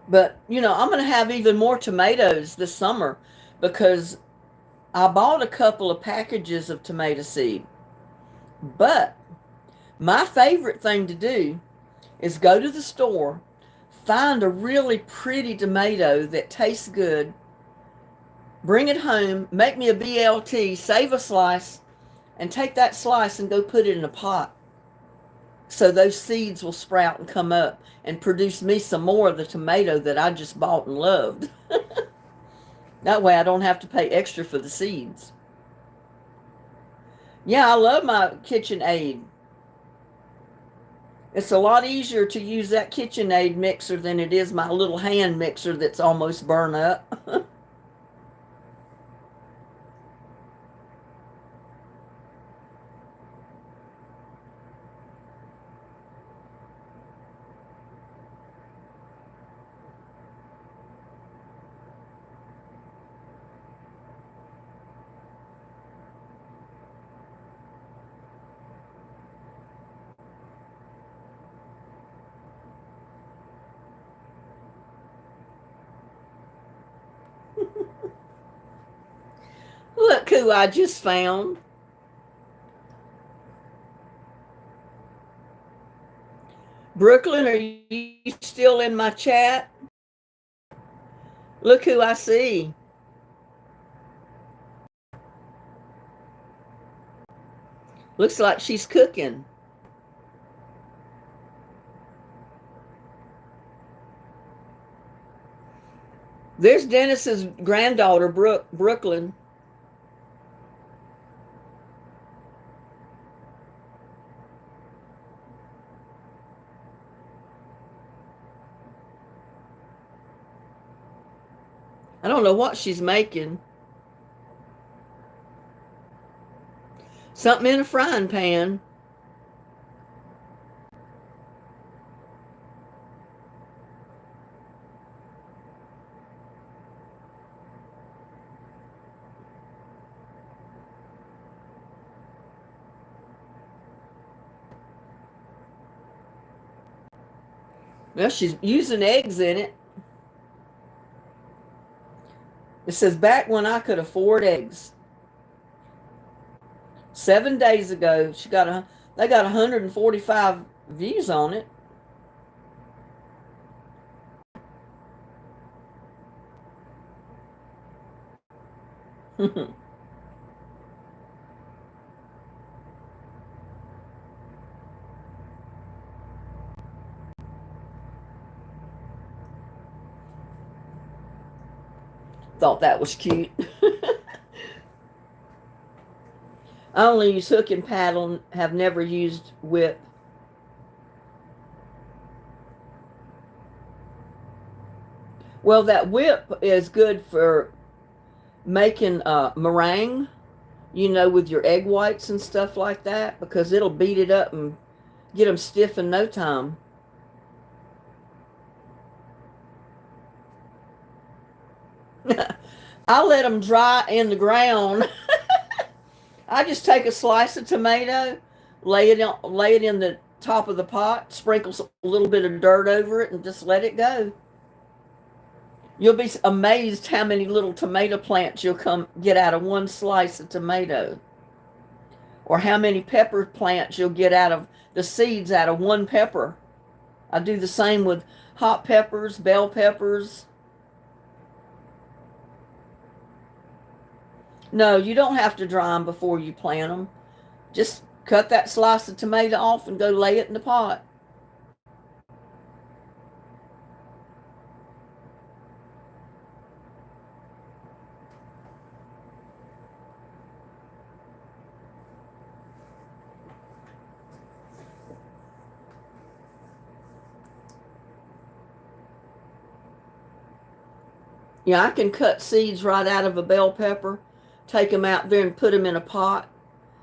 But, you know, I'm going to have even more tomatoes this summer because I bought a couple of packages of tomato seed. But my favorite thing to do is go to the store, find a really pretty tomato that tastes good, bring it home, make me a BLT, save a slice, and take that slice and go put it in a pot. So those seeds will sprout and come up and produce me some more of the tomato that I just bought and loved. That way I don't have to pay extra for the seeds. Yeah, I love my KitchenAid. It's a lot easier to use that KitchenAid mixer than it is my little hand mixer that's almost burned up. Look who I just found. Brooklyn, are you still in my chat? Look who I see. Looks like she's cooking. There's Dennis's granddaughter, Brooklyn. I don't know what she's making. Something in a frying pan. Well, she's using eggs in it. It says, back when I could afford eggs. 7 days ago, they got 145 views on it. Thought that was cute. I only use hook and paddle, have never used whip. Well, that whip is good for making meringue, you know, with your egg whites and stuff like that, because it'll beat it up and get them stiff in no time. I let them dry in the ground. I just take a slice of tomato, lay it in the top of the pot, sprinkle a little bit of dirt over it, and just let it go. You'll be amazed how many little tomato plants you'll get out of one slice of tomato, or how many pepper plants you'll get out of the seeds out of one pepper. I do the same with hot peppers, bell peppers. No, you don't have to dry them before you plant them. Just cut that slice of tomato off and go lay it in the pot. Yeah, I can cut seeds right out of a bell pepper, take them out there and put them in a pot,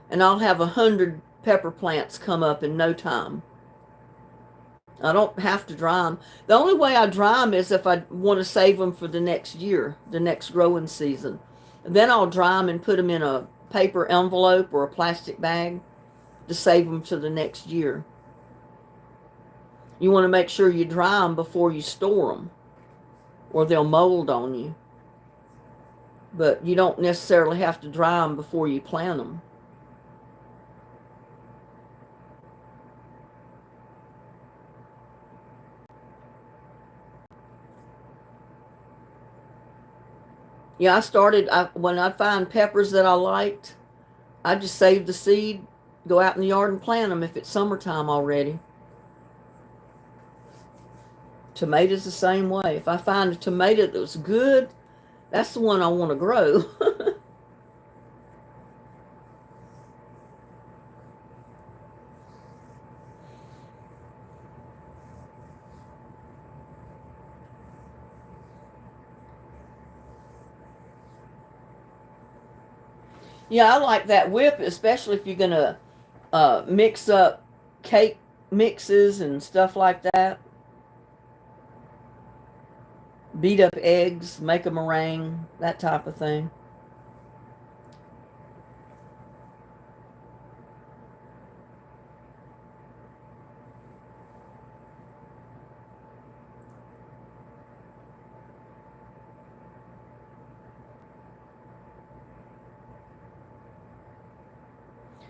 and I'll have 100 pepper plants come up in no time. I don't have to dry them. The only way I dry them is if I want to save them for the next year, the next growing season. And then I'll dry them and put them in a paper envelope or a plastic bag to save them to the next year. You want to make sure you dry them before you store them, or they'll mold on you. But you don't necessarily have to dry them before you plant them. Yeah, when I find peppers that I liked, I just save the seed, go out in the yard and plant them if it's summertime already. Tomatoes the same way. If I find a tomato that was good, that's the one I want to grow. Yeah, I like that whip, especially if you're going to mix up cake mixes and stuff like that. Beat up eggs, make a meringue, that type of thing.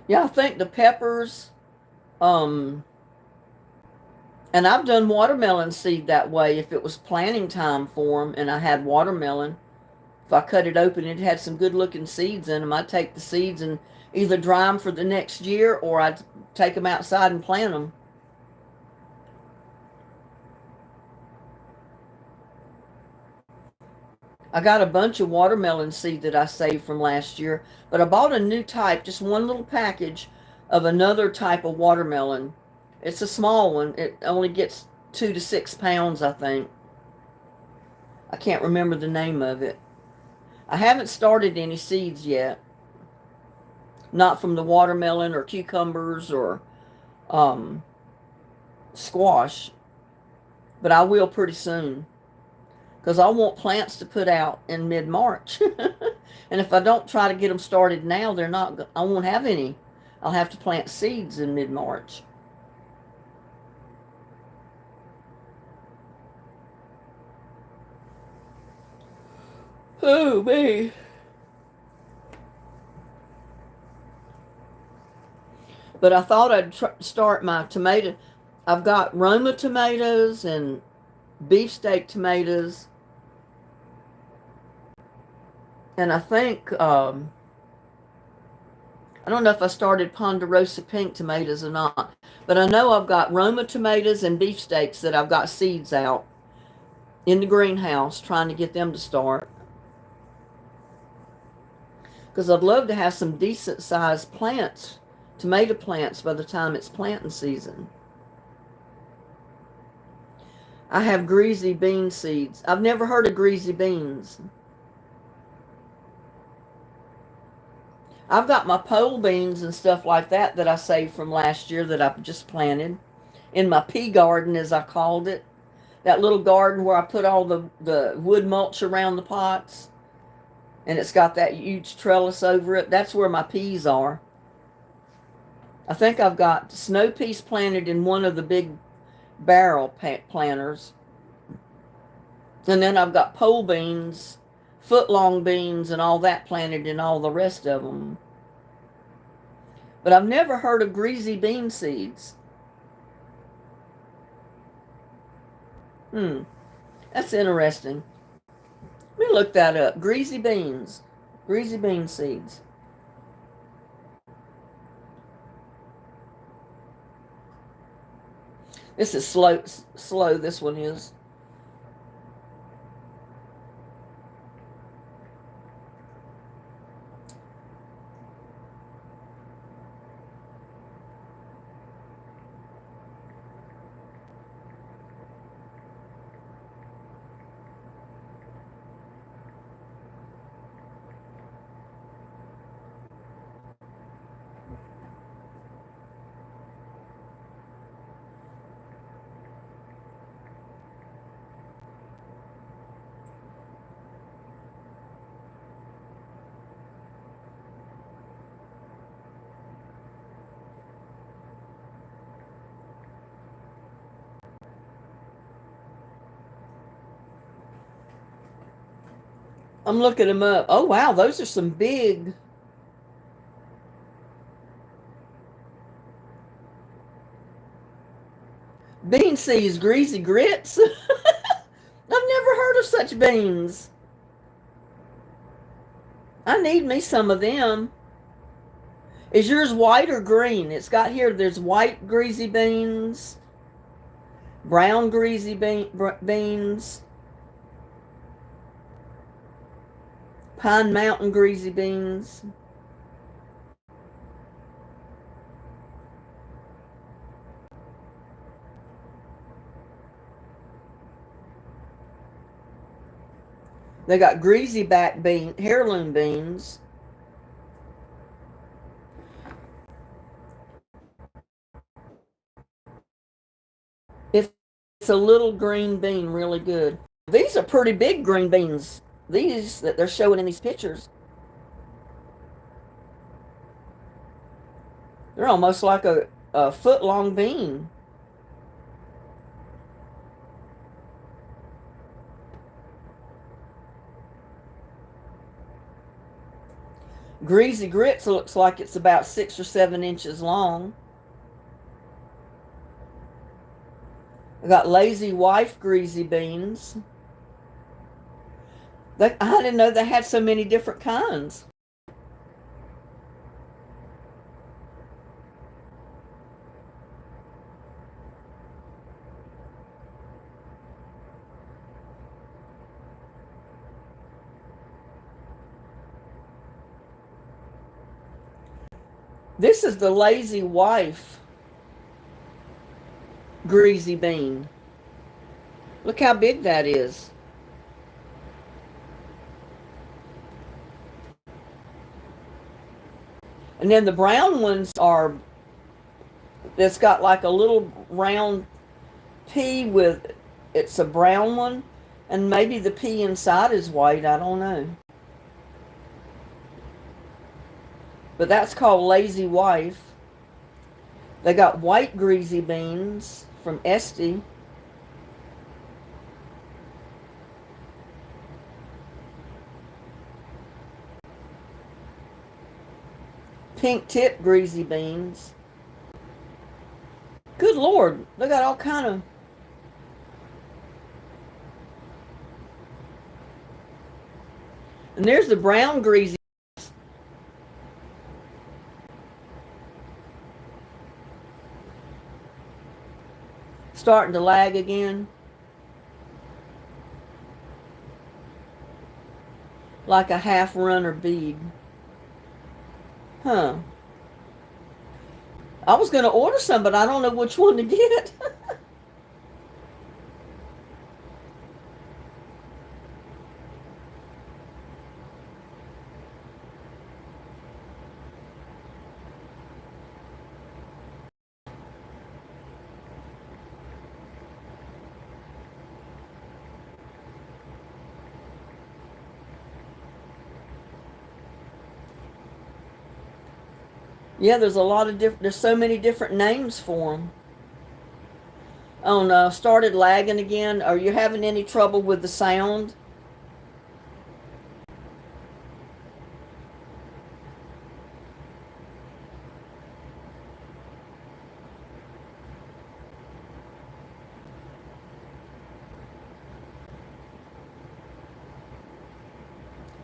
Yeah, I think the peppers, um, and I've done watermelon seed that way. If it was planting time for them and I had watermelon, if I cut it open, it had some good looking seeds in them. I'd take the seeds and either dry them for the next year or I'd take them outside and plant them. I got a bunch of watermelon seed that I saved from last year, but I bought a new type, just one little package of another type of watermelon. It's a small one. It only gets 2 to 6 pounds, I think. I can't remember the name of it. I haven't started any seeds yet. Not from the watermelon or cucumbers or um, squash, but I will pretty soon because I want plants to put out in mid-March. And if I don't try to get them started now, I won't have any. I'll have to plant seeds in mid-March. Oh, me. But I thought I'd start my tomato. I've got Roma tomatoes and beefsteak tomatoes. And I think, I don't know if I started Ponderosa pink tomatoes or not. But I know I've got Roma tomatoes and beefsteaks that I've got seeds out in the greenhouse trying to get them to start. Because I'd love to have some decent sized plants, tomato plants, by the time it's planting season. I have greasy bean seeds. I've never heard of greasy beans. I've got my pole beans and stuff like that I saved from last year that I've just planted in my pea garden, as I called it. That little garden where I put all the wood mulch around the pots. And it's got that huge trellis over it. That's where my peas are. I think I've got snow peas planted in one of the big barrel planters. And then I've got pole beans, foot-long beans, and all that planted in all the rest of them. But I've never heard of greasy bean seeds. That's interesting. Let me look that up. Greasy beans. Greasy bean seeds. This is slow, this one is. I'm looking them up. Oh, wow. Those are some big. Bean seeds, greasy grits. I've never heard of such beans. I need me some of them. Is yours white or green? It's got here, there's white greasy beans, brown greasy beans, Pine Mountain greasy beans. They got greasy back bean, heirloom beans. It's a little green bean, really good. These are pretty big green beans. These that they're showing in these pictures. They're almost like a foot long bean. Greasy grits looks like it's about 6 or 7 inches long. I got Lazy Wife greasy beans. I didn't know they had so many different kinds. This is the Lazy Wife greasy bean. Look how big that is. And then the brown ones are, it's got like a little round pea with, it's a brown one, and maybe the pea inside is white, I don't know. But that's called Lazy Wife. They got white greasy beans from Esty. Pink tip greasy beans. Good Lord, they got all kind of. And there's the brown greasy. Starting to lag again. Like a half runner bead. Huh. I was going to order some, but I don't know which one to get. Yeah, there's a lot of different, there's so many different names for them. Oh no, started lagging again. Are you having any trouble with the sound?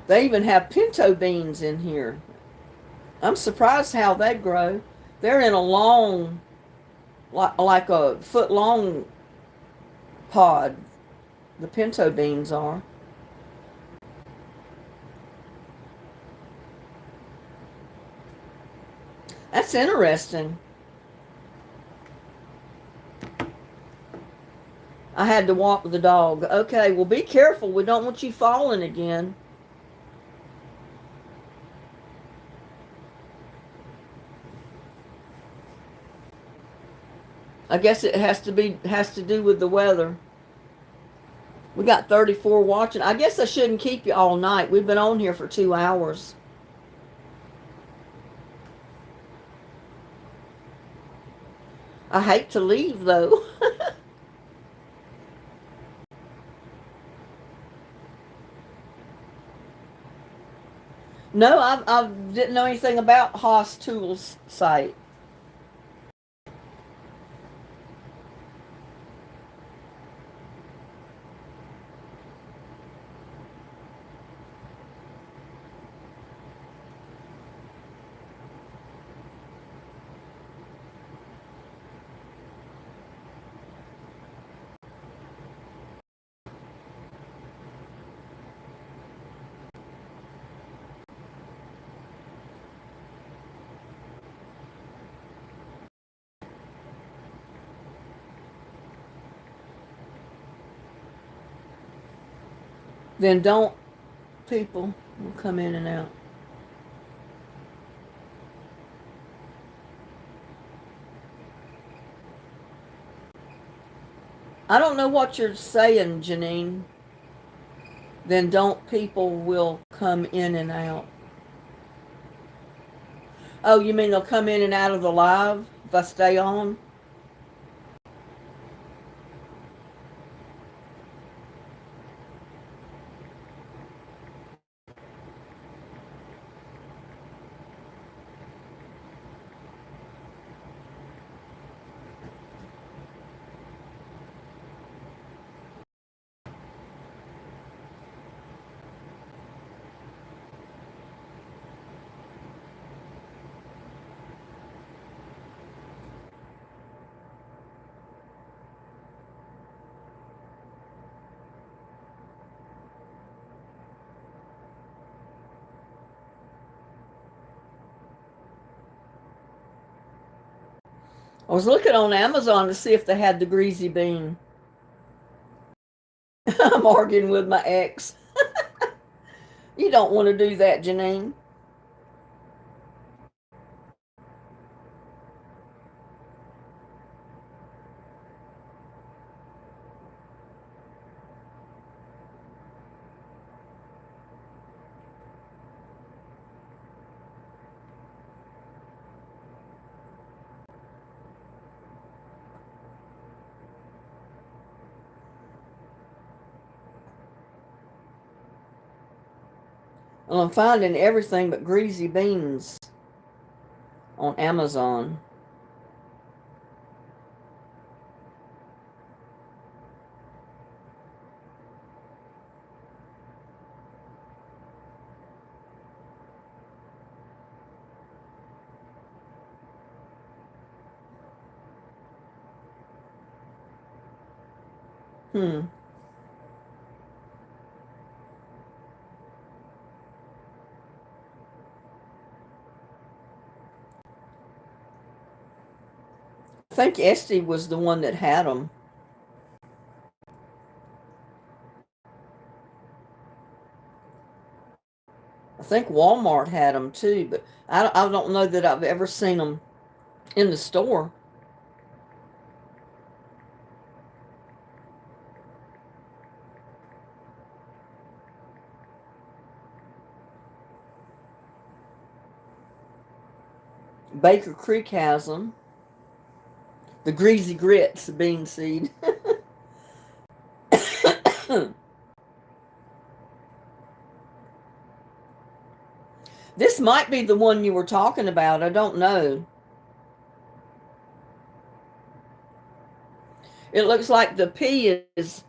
They even have pinto beans in here. I'm surprised how they grow. They're in a long, like a foot long pod. The pinto beans are. That's interesting. I had to walk the dog. Okay, well, be careful. We don't want you falling again. I guess it has to do with the weather. We got 34 watching. I guess I shouldn't keep you all night. We've been on here for 2 hours. I hate to leave though. No, I didn't know anything about Haas Tools site. Then don't people will come in and out. I don't know what you're saying, Janine. Then don't people will come in and out. Oh, you mean they'll come in and out of the live if I stay on? I was looking on Amazon to see if they had the greasy bean. I'm arguing with my ex. You don't want to do that, Janine. Well, I'm finding everything but greasy beans on Amazon. Hmm. I think Esty was the one that had them. I think Walmart had them too, but I don't know that I've ever seen them in the store. Baker Creek has them. The greasy grits, bean seed. This might be the one you were talking about. I don't know. It looks like the pea is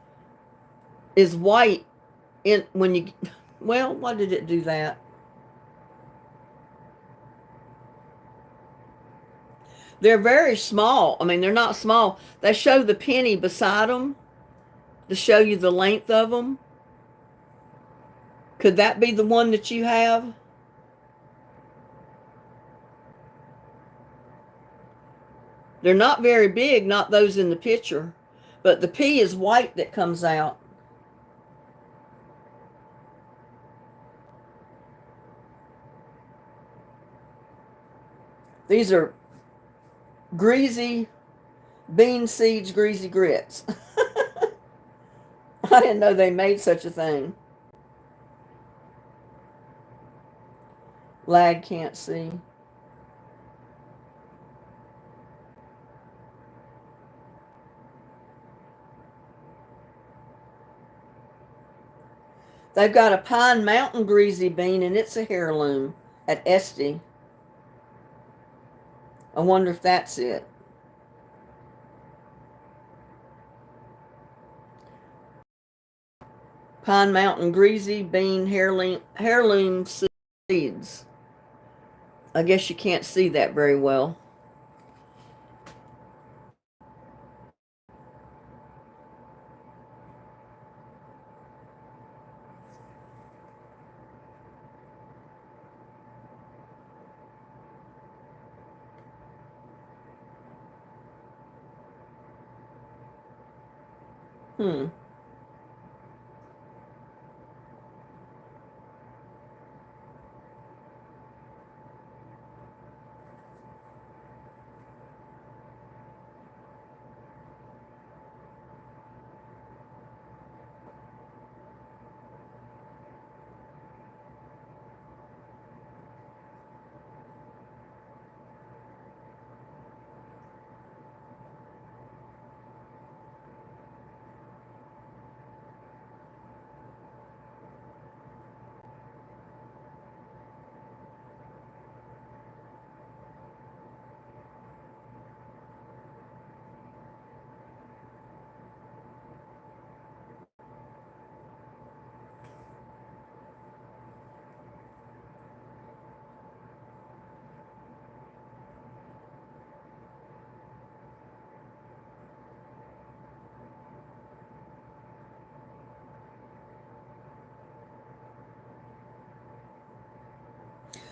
white in when you. Well, why did it do that? They're very small. I mean, they're not small. They show the penny beside them to show you the length of them. Could that be the one that you have? They're not very big, not those in the picture, but the pea is white that comes out. These are greasy bean seeds, greasy grits. I didn't know they made such a thing. Lag can't see. They've got a Pine Mountain greasy bean, and it's a heirloom at Esty. I wonder if that's it. Pine Mountain greasy bean heirloom seeds. I guess you can't see that very well. Hmm.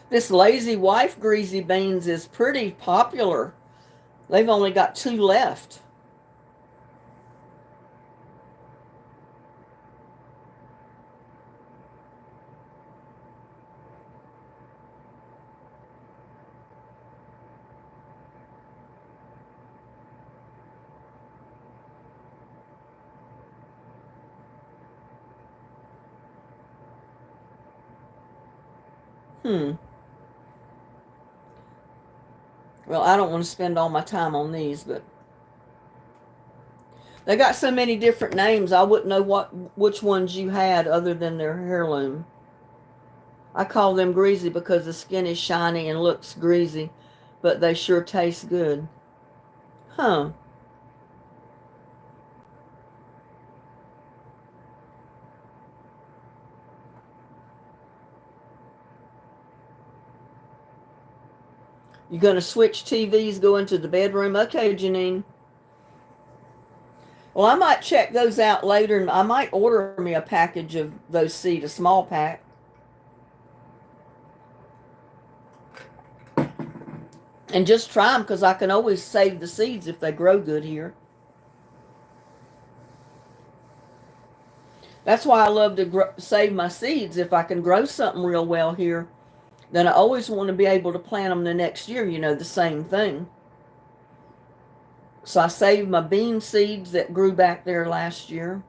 This Lazy Wife greasy beans is pretty popular. They've only got 2 left. Hmm. Well, I don't want to spend all my time on these, but they got so many different names, I wouldn't know which ones you had other than their heirloom. I call them greasy because the skin is shiny and looks greasy, but they sure taste good. Huh. You gonna switch TVs, go into the bedroom? Okay, Janine. Well, I might check those out later, and I might order me a package of those seeds, a small pack. And just try them because I can always save the seeds if they grow good here. That's why I love to save my seeds. If I can grow something real well here, then I always want to be able to plant them the next year, the same thing. So I saved my bean seeds that grew back there last year.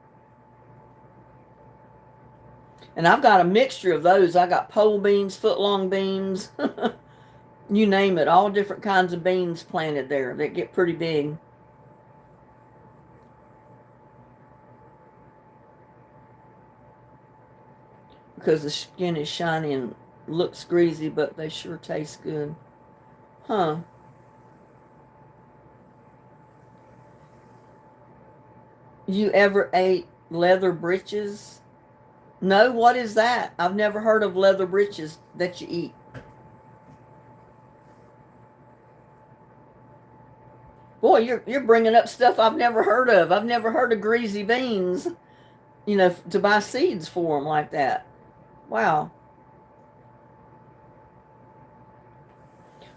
And I've got a mixture of those. I got pole beans, footlong beans, you name it, all different kinds of beans planted there that get pretty big. Because the skin is shiny and looks greasy, but they sure taste good. Huh. You ever ate leather breeches? No, what is that? I've never heard of leather breeches that you eat. Boy, you're bringing up stuff I've never heard of. I've never heard of greasy beans, to buy seeds for them like that. Wow.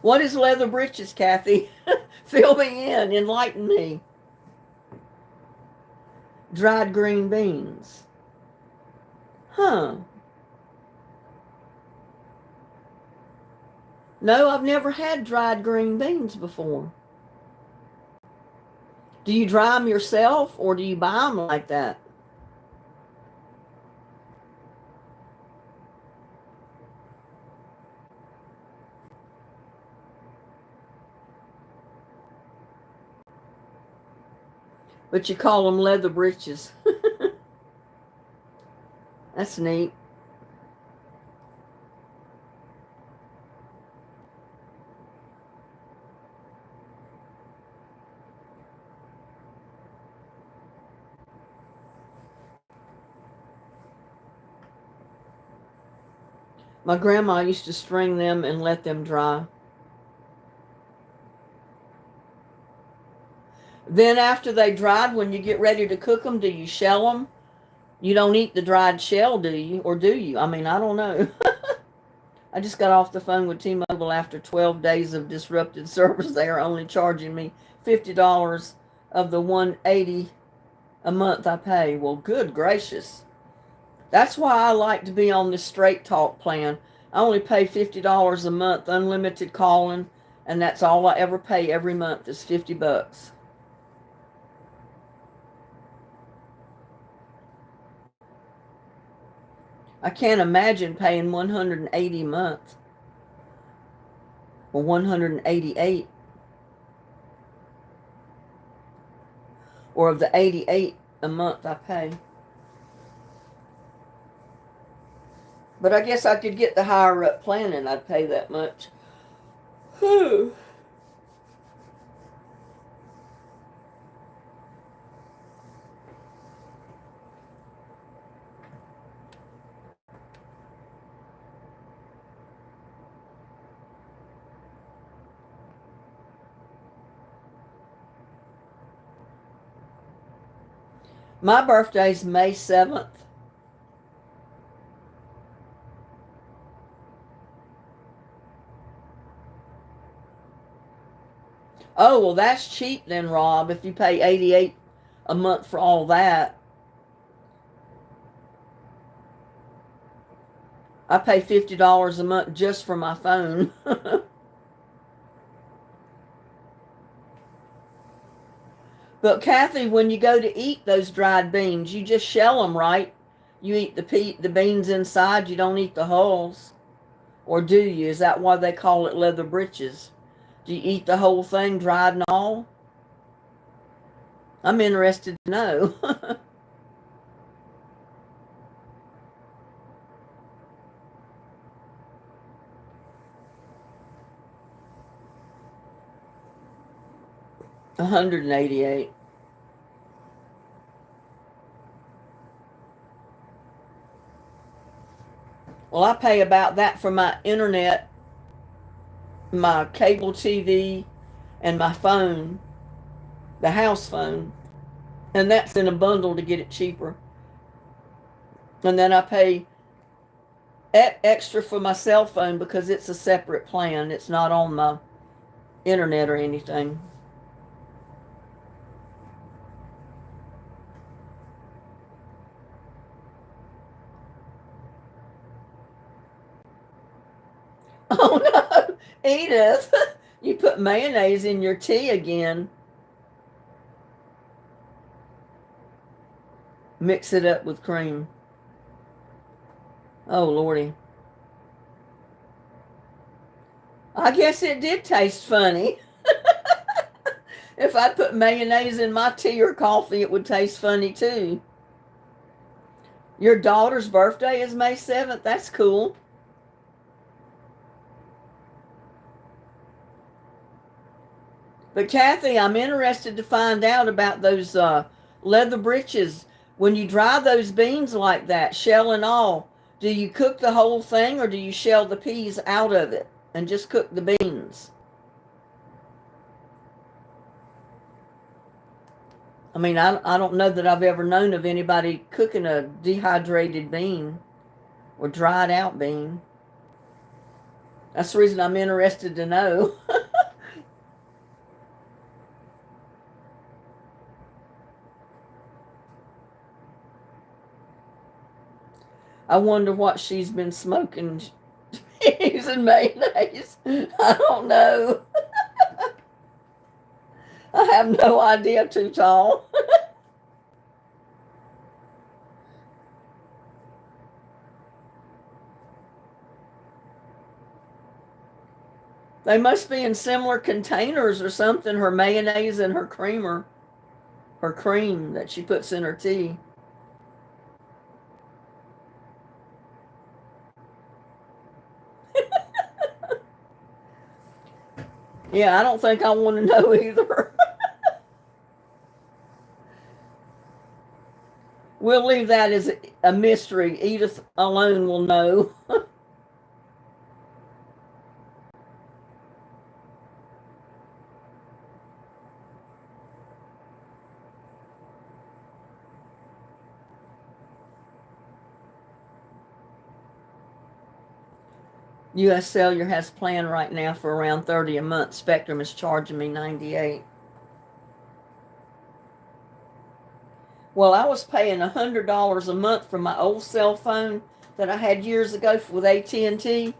What is leather breeches, Kathy? Fill me in, enlighten me. Dried green beans. Huh. No, I've never had dried green beans before. Do you dry them yourself or do you buy them like that? But you call them leather breeches. That's neat. My grandma used to string them and let them dry. Then after they dried, when you get ready to cook them, do you shell them? You don't eat the dried shell, do you? Or do you? I mean, I don't know. I just got off the phone with T-Mobile after 12 days of disrupted service. They are only charging me $50 of the $180 a month I pay. Well, good gracious. That's why I like to be on this straight talk plan. I only pay $50 a month, unlimited calling, and that's all I ever pay every month is $50. I can't imagine paying 180 a month or 188 or of the 88 a month I pay. But I guess I could get the higher up plan and I'd pay that much. Whew. My birthday's May 7th. Oh, well, that's cheap then, Rob, if you pay 88 a month for all that. I pay $50 a month just for my phone. But Kathy, when you go to eat those dried beans, you just shell them, right? You eat the beans inside, you don't eat the hulls. Or do you? Is that why they call it leather britches? Do you eat the whole thing dried and all? I'm interested to know. 188. Well, I pay about that for my internet, my cable TV, and my phone, the house phone. And that's in a bundle to get it cheaper. And then I pay extra for my cell phone because it's a separate plan. It's not on my internet or anything. Oh no, Edith, you put mayonnaise in your tea again. Mix it up with cream. Oh Lordy. I guess it did taste funny. If I put mayonnaise in my tea or coffee, it would taste funny too. Your daughter's birthday is May 7th. That's cool. But Kathy, I'm interested to find out about those leather breeches. When you dry those beans like that, shell and all, do you cook the whole thing or do you shell the peas out of it and just cook the beans? I mean, I don't know that I've ever known of anybody cooking a dehydrated bean or dried out bean. That's the reason I'm interested to know. I wonder what she's been smoking using mayonnaise. I don't know. I have no idea, Too Tall. They must be in similar containers or something, her mayonnaise and her creamer, her cream that she puts in her tea. Yeah, I don't think I want to know either. We'll leave that as a mystery. Edith alone will know. US Cellular has plan right now for around 30 a month. Spectrum is charging me 98. Well, I was paying $100 a month for my old cell phone that I had years ago with AT&T.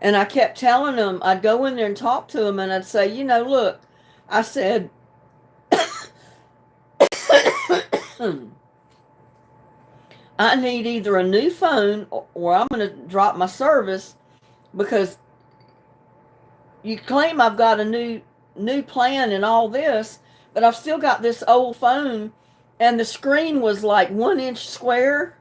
And I kept telling them, I'd go in there and talk to them, and I'd say, look, I said, I need either a new phone or I'm going to drop my service, because you claim I've got a new plan and all this, but I've still got this old phone, and the screen was like 1 inch square,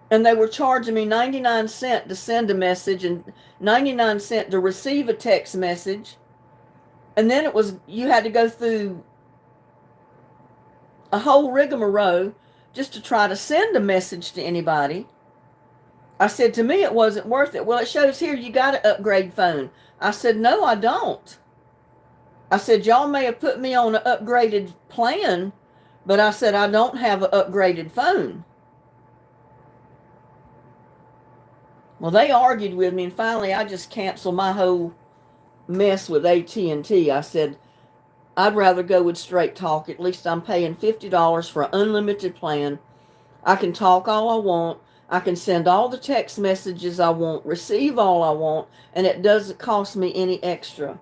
and they were charging me 99 cents to send a message and 99 cents to receive a text message. And then you had to go through a whole rigmarole just to try to send a message to anybody. I said, to me, it wasn't worth it. Well, it shows here you got an upgrade phone. I said, no, I don't. I said, y'all may have put me on an upgraded plan, but I said, I don't have an upgraded phone. Well, they argued with me, and finally I just canceled my whole mess with AT&T. I said, I'd rather go with Straight Talk. At least I'm paying $50 for an unlimited plan. I can talk all I want. I can send all the text messages I want, receive all I want, and it doesn't cost me any extra.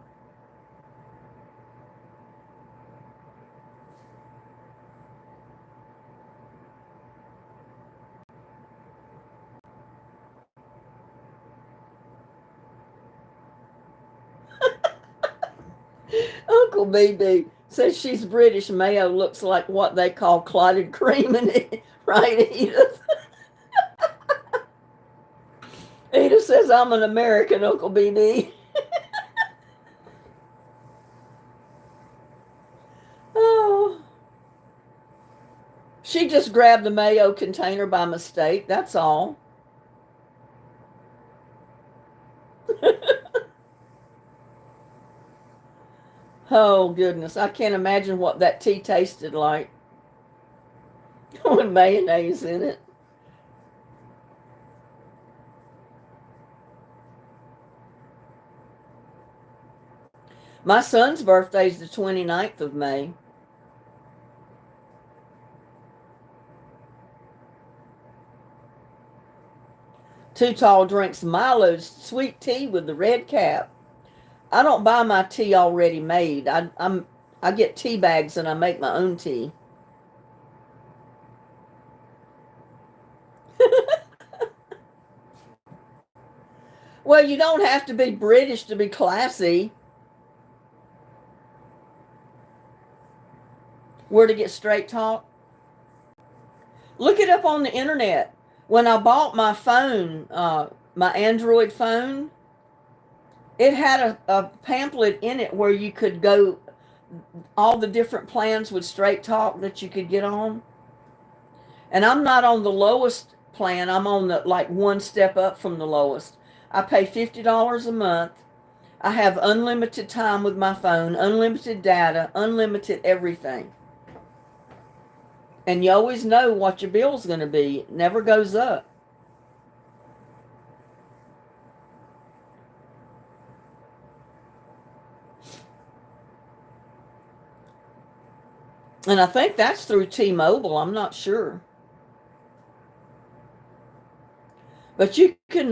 Uncle BB says she's British. Mayo looks like what they call clotted cream in it. Right, Edith? Edith says I'm an American, Uncle BB. Oh. She just grabbed the mayo container by mistake. That's all. Oh, goodness. I can't imagine what that tea tasted like with mayonnaise in it. My son's birthday is the 29th of May. Too Tall drinks Milo's sweet tea with the red cap. I don't buy my tea already made. I get tea bags and I make my own tea. Well, you don't have to be British to be classy. Where to get Straight Talk? Look it up on the internet. When I bought my phone, my Android phone, it had a pamphlet in it where you could go all the different plans with Straight Talk that you could get on. And I'm not on the lowest plan. I'm on the one step up from the lowest. I pay $50 a month. I have unlimited time with my phone, unlimited data, unlimited everything. And you always know what your bill's going to be. It never goes up. And I think that's through T-Mobile. I'm not sure. But you can...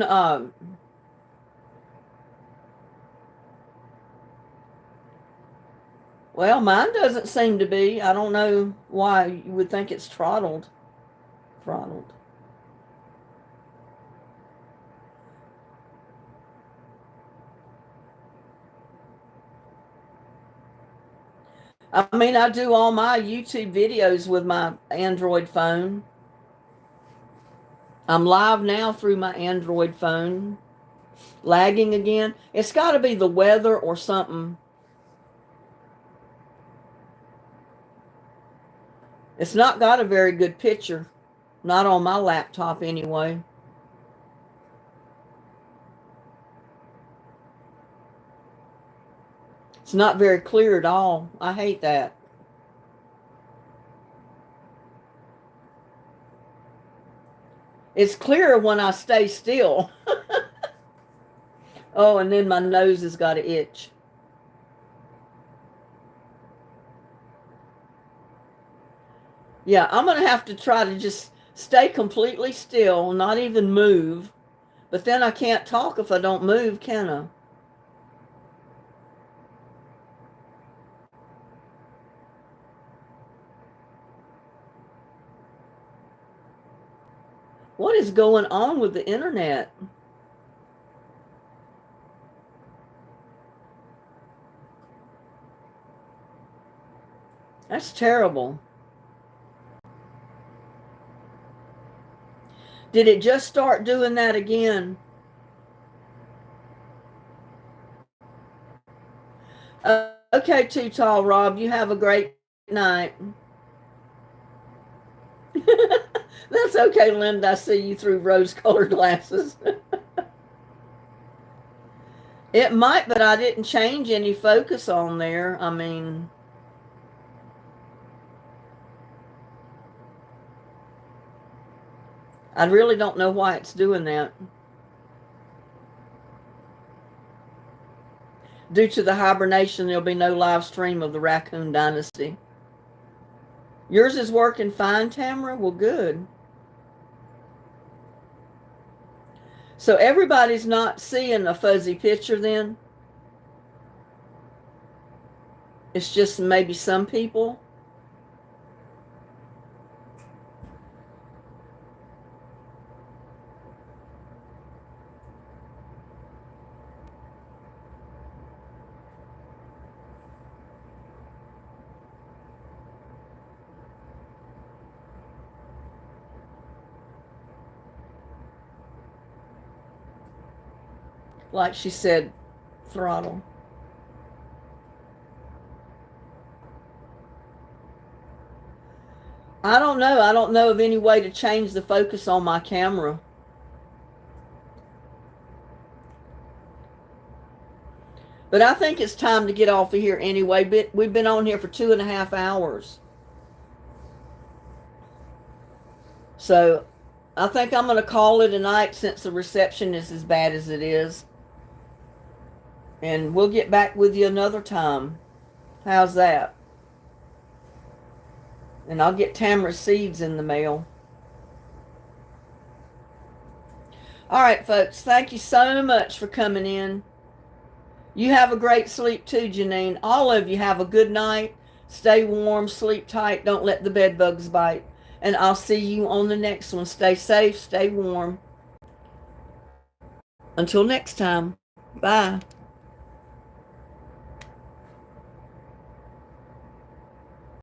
well, mine doesn't seem to be. I don't know why you would think it's throttled. Throttled. I mean, I do all my YouTube videos with my Android phone. I'm live now through my Android phone. lagging again. It's got to be the weather or something. It's not got a very good picture. Not on my laptop anyway. It's not very clear at all. I hate that. It's clearer when I stay still. Oh, and then my nose has got an itch. Yeah, I'm going to have to try to just stay completely still, not even move. But then I can't talk if I don't move, can I? What is going on with the internet? That's terrible. Did it just start doing that again? Okay, Too Tall Rob, you have a great night. That's okay, Linda. I see you through rose-colored glasses. It might, but I didn't change any focus on there. I mean, I really don't know why it's doing that. Due to the hibernation, there'll be no live stream of the Raccoon Dynasty. Yours is working fine, Tamara? Well, good. So everybody's not seeing a fuzzy picture then? It's just maybe some people? Like she said, throttle. I don't know. I don't know of any way to change the focus on my camera. But I think it's time to get off of here anyway. But we've been on here for 2.5 hours. So I think I'm going to call it a night since the reception is as bad as it is. And we'll get back with you another time. How's that? And I'll get Tamara's seeds in the mail. All right, folks. Thank you so much for coming in. You have a great sleep too, Janine. All of you have a good night. Stay warm, sleep tight. Don't let the bed bugs bite. And I'll see you on the next one. Stay safe, stay warm. Until next time. Bye.